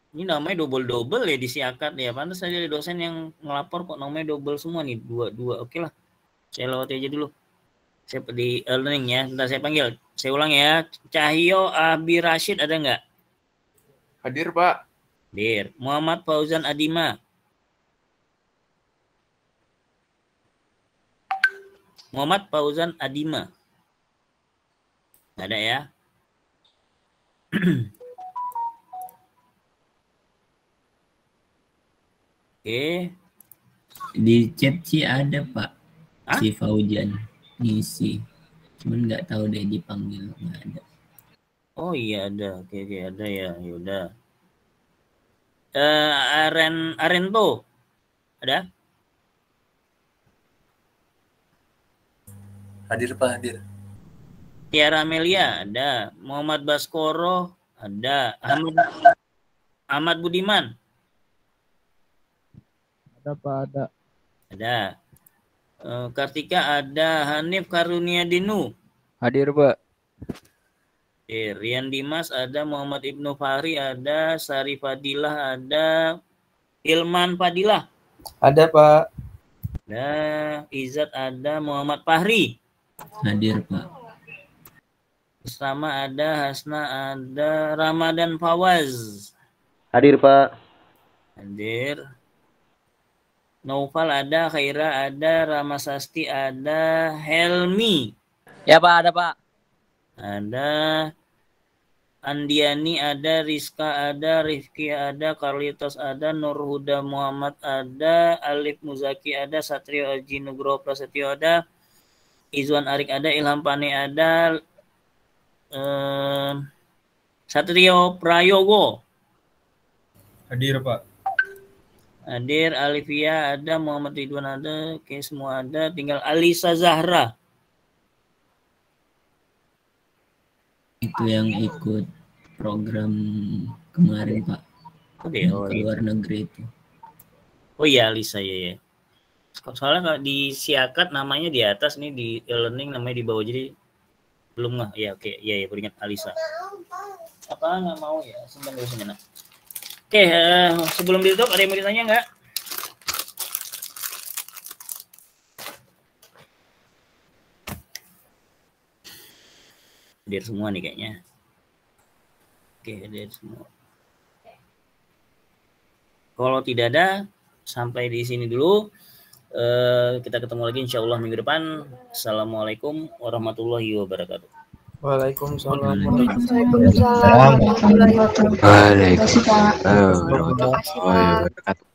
Ini namanya double ya di Siakat ya. Pantas saja ada dosen yang ngelapor kok namanya double semua nih, dua. Oke lah. Saya lewati aja dulu. Saya di learning ya. Bentar saya panggil. Saya ulang ya. Cahyo Abi Rashid ada nggak? Hadir, Pak. Hadir. Muhammad Fauzan Adima. Muhammad Fauzan Adima. Ada ya? Oke. Di chat sih ada, Pak. Si Fauzan ngisi. Cuman nggak tahu deh dipanggil, nggak ada. Oh iya ada. Oke, ada ya. Yaudah. Arento ada? Hadir, Pak, hadir. Tiara Amelia ada. Muhammad Baskoro ada. Ahmad Budiman ada, Pak, ada. Ada. Kartika ada. Hanif Karunia Dinu Hadir, Pak. Rian Dimas ada. Muhammad Ibnu Fahri ada. Sari Fadilah ada. Ilman Fadilah Ada, Pak. ada. Izzat ada. Muhammad Fahri Hadir, Pak. Sama ada. Hasna ada. Ramadan Fawaz Hadir, Pak. hadir. Naufal ada. Khaira ada. Ramasasti ada. Helmi Ya, Pak, ada, Pak. ada. Andiani ada. Rizka ada. Rifki ada. Carlitos ada. Nurhuda Muhammad ada. Alif Muzaki ada. Satrio Aji Nugroho Prasetyo ada. Izwan Arik ada. Ilham Pane ada. Satrio Prayogo Hadir, Pak. hadir. Alivia ada. Muhammad Ridwan ada. Oke, semua ada. Tinggal Alisa Zahra. Itu yang ikut program kemarin, Pak. Oke, Yang ke luar negeri itu. Oh iya, Alisa ya. Soalnya kalau di Siakat namanya di atas, nih di e-learning namanya di bawah, jadi belum nggak. Ya oke, ya beringat Alisa. Apa nggak mau ya? Simpan dulu sebentar. Oke, sebelum ditutup ada yang mau ditanya nggak? Hadir semua nih kayaknya. Oke, hadir semua. Kalau tidak ada, sampai di sini dulu. Kita ketemu lagi insya Allah minggu depan. Assalamualaikum warahmatullahi wabarakatuh. Waalaikumsalam. Waalaikumsalam warahmatullahi wabarakatuh.